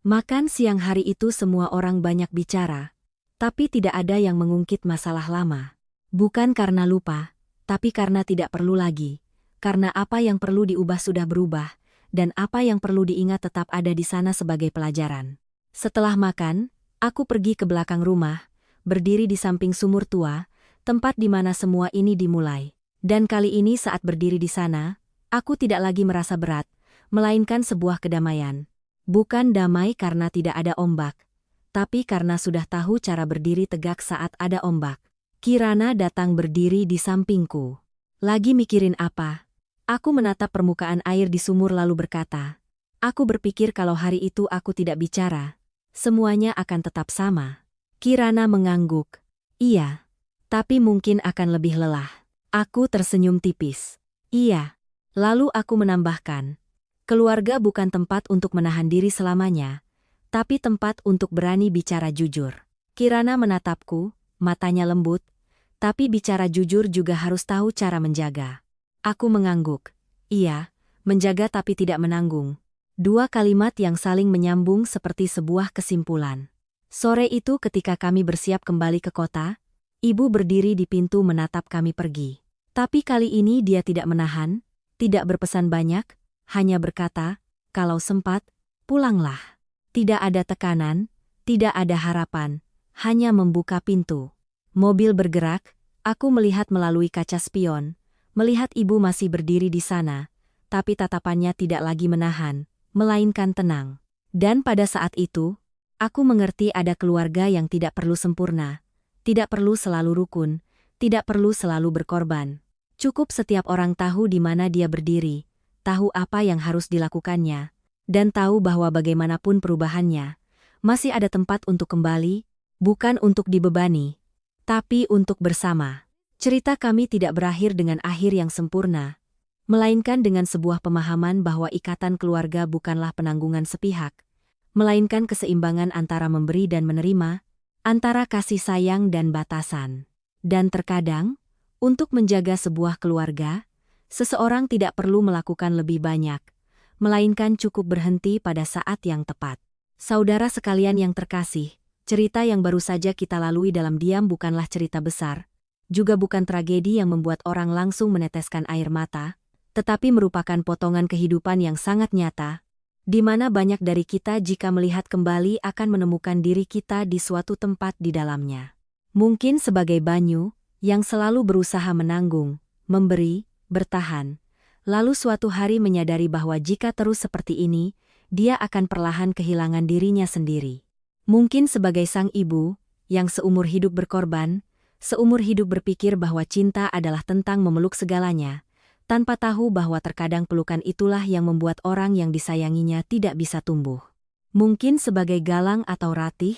Speaker 1: Makan siang hari itu semua orang banyak bicara, tapi tidak ada yang mengungkit masalah lama. Bukan karena lupa, tapi karena tidak perlu lagi. Karena apa yang perlu diubah sudah berubah, dan apa yang perlu diingat tetap ada di sana sebagai pelajaran. Setelah makan, aku pergi ke belakang rumah, berdiri di samping sumur tua, tempat di mana semua ini dimulai. Dan kali ini saat berdiri di sana, aku tidak lagi merasa berat, melainkan sebuah kedamaian. Bukan damai karena tidak ada ombak, tapi karena sudah tahu cara berdiri tegak saat ada ombak. Kirana datang berdiri di sampingku. Lagi mikirin apa? Aku menatap permukaan air di sumur lalu berkata, aku berpikir kalau hari itu aku tidak bicara, semuanya akan tetap sama. Kirana mengangguk. Iya, tapi mungkin akan lebih lelah. Aku tersenyum tipis. Iya. Lalu aku menambahkan, keluarga bukan tempat untuk menahan diri selamanya, tapi tempat untuk berani bicara jujur. Kirana menatapku, matanya lembut, tapi bicara jujur juga harus tahu cara menjaga. Aku mengangguk. Iya, menjaga tapi tidak menanggung. Dua kalimat yang saling menyambung seperti sebuah kesimpulan. Sore itu ketika kami bersiap kembali ke kota, ibu berdiri di pintu menatap kami pergi. Tapi kali ini dia tidak menahan, tidak berpesan banyak, hanya berkata, kalau sempat, pulanglah. Tidak ada tekanan, tidak ada harapan, hanya membuka pintu. Mobil bergerak, aku melihat melalui kaca spion, melihat ibu masih berdiri di sana, tapi tatapannya tidak lagi menahan, melainkan tenang. Dan pada saat itu, aku mengerti ada keluarga yang tidak perlu sempurna, tidak perlu selalu rukun, tidak perlu selalu berkorban. Cukup setiap orang tahu di mana dia berdiri, tahu apa yang harus dilakukannya, dan tahu bahwa bagaimanapun perubahannya, masih ada tempat untuk kembali, bukan untuk dibebani, tapi untuk bersama. Cerita kami tidak berakhir dengan akhir yang sempurna, melainkan dengan sebuah pemahaman bahwa ikatan keluarga bukanlah penanggungan sepihak, melainkan keseimbangan antara memberi dan menerima, antara kasih sayang dan batasan. Dan terkadang, untuk menjaga sebuah keluarga, seseorang tidak perlu melakukan lebih banyak, melainkan cukup berhenti pada saat yang tepat. Saudara sekalian yang terkasih, cerita yang baru saja kita lalui dalam diam bukanlah cerita besar, juga bukan tragedi yang membuat orang langsung meneteskan air mata, tetapi merupakan potongan kehidupan yang sangat nyata, di mana banyak dari kita jika melihat kembali akan menemukan diri kita di suatu tempat di dalamnya. Mungkin sebagai Banyu, yang selalu berusaha menanggung, memberi, bertahan, lalu suatu hari menyadari bahwa jika terus seperti ini, dia akan perlahan kehilangan dirinya sendiri. Mungkin sebagai sang ibu, yang seumur hidup berkorban, seumur hidup berpikir bahwa cinta adalah tentang memeluk segalanya, tanpa tahu bahwa terkadang pelukan itulah yang membuat orang yang disayanginya tidak bisa tumbuh. Mungkin sebagai Galang atau Ratih,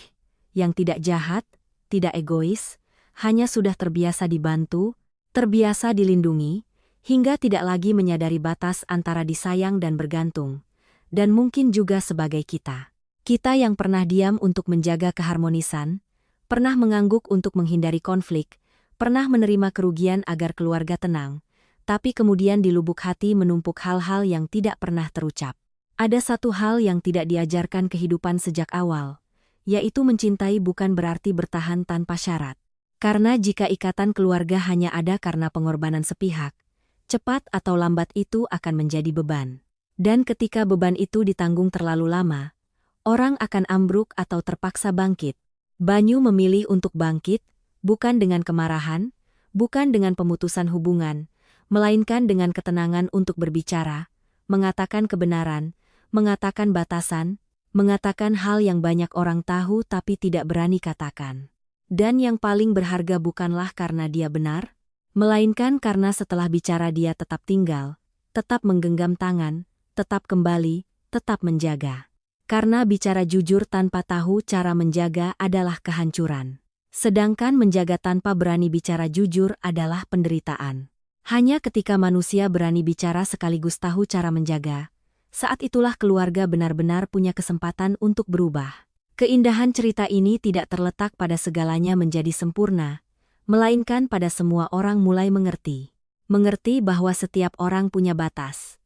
Speaker 1: yang tidak jahat, tidak egois, hanya sudah terbiasa dibantu, terbiasa dilindungi, hingga tidak lagi menyadari batas antara disayang dan bergantung. Dan mungkin juga sebagai kita. Kita yang pernah diam untuk menjaga keharmonisan, pernah mengangguk untuk menghindari konflik, pernah menerima kerugian agar keluarga tenang, tapi kemudian di lubuk hati menumpuk hal-hal yang tidak pernah terucap. Ada satu hal yang tidak diajarkan kehidupan sejak awal, yaitu mencintai bukan berarti bertahan tanpa syarat. Karena jika ikatan keluarga hanya ada karena pengorbanan sepihak, cepat atau lambat itu akan menjadi beban. Dan ketika beban itu ditanggung terlalu lama, orang akan ambruk atau terpaksa bangkit. Banyu memilih untuk bangkit, bukan dengan kemarahan, bukan dengan pemutusan hubungan, melainkan dengan ketenangan untuk berbicara, mengatakan kebenaran, mengatakan batasan, mengatakan hal yang banyak orang tahu tapi tidak berani katakan. Dan yang paling berharga bukanlah karena dia benar, melainkan karena setelah bicara dia tetap tinggal, tetap menggenggam tangan, tetap kembali, tetap menjaga. Karena bicara jujur tanpa tahu cara menjaga adalah kehancuran. Sedangkan menjaga tanpa berani bicara jujur adalah penderitaan. Hanya ketika manusia berani bicara sekaligus tahu cara menjaga, saat itulah keluarga benar-benar punya kesempatan untuk berubah. Keindahan cerita ini tidak terletak pada segalanya menjadi sempurna, melainkan pada semua orang mulai mengerti. Mengerti bahwa setiap orang punya batas.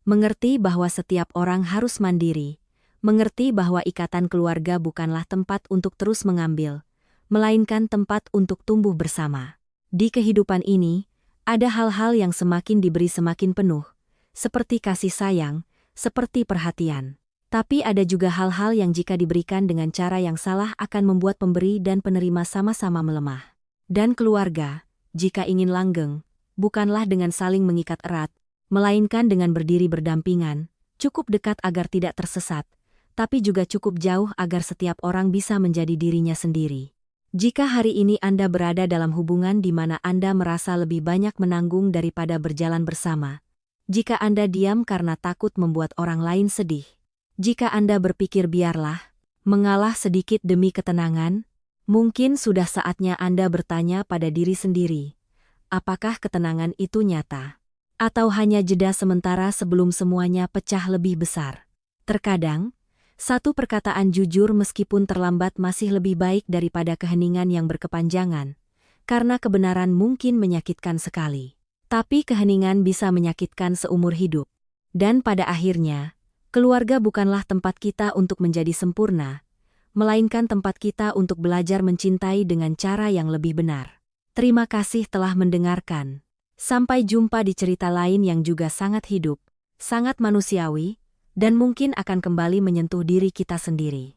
Speaker 1: Mengerti bahwa setiap orang harus mandiri. Mengerti bahwa ikatan keluarga bukanlah tempat untuk terus mengambil, melainkan tempat untuk tumbuh bersama. Di kehidupan ini, ada hal-hal yang semakin diberi semakin penuh, seperti kasih sayang, seperti perhatian. Tapi ada juga hal-hal yang jika diberikan dengan cara yang salah akan membuat pemberi dan penerima sama-sama melemah. Dan keluarga, jika ingin langgeng, bukanlah dengan saling mengikat erat, melainkan dengan berdiri berdampingan, cukup dekat agar tidak tersesat, tapi juga cukup jauh agar setiap orang bisa menjadi dirinya sendiri. Jika hari ini Anda berada dalam hubungan di mana Anda merasa lebih banyak menanggung daripada berjalan bersama, Jika Anda diam karena takut membuat orang lain sedih. Jika Anda berpikir biarlah, mengalah sedikit demi ketenangan, mungkin sudah saatnya Anda bertanya pada diri sendiri, apakah ketenangan itu nyata? Atau hanya jeda sementara sebelum semuanya pecah lebih besar? Terkadang, satu perkataan jujur meskipun terlambat masih lebih baik daripada keheningan yang berkepanjangan, karena kebenaran mungkin menyakitkan sekali. Tapi keheningan bisa menyakitkan seumur hidup. Dan pada akhirnya, keluarga bukanlah tempat kita untuk menjadi sempurna, melainkan tempat kita untuk belajar mencintai dengan cara yang lebih benar. Terima kasih telah mendengarkan. Sampai jumpa di cerita lain yang juga sangat hidup, sangat manusiawi, dan mungkin akan kembali menyentuh diri kita sendiri.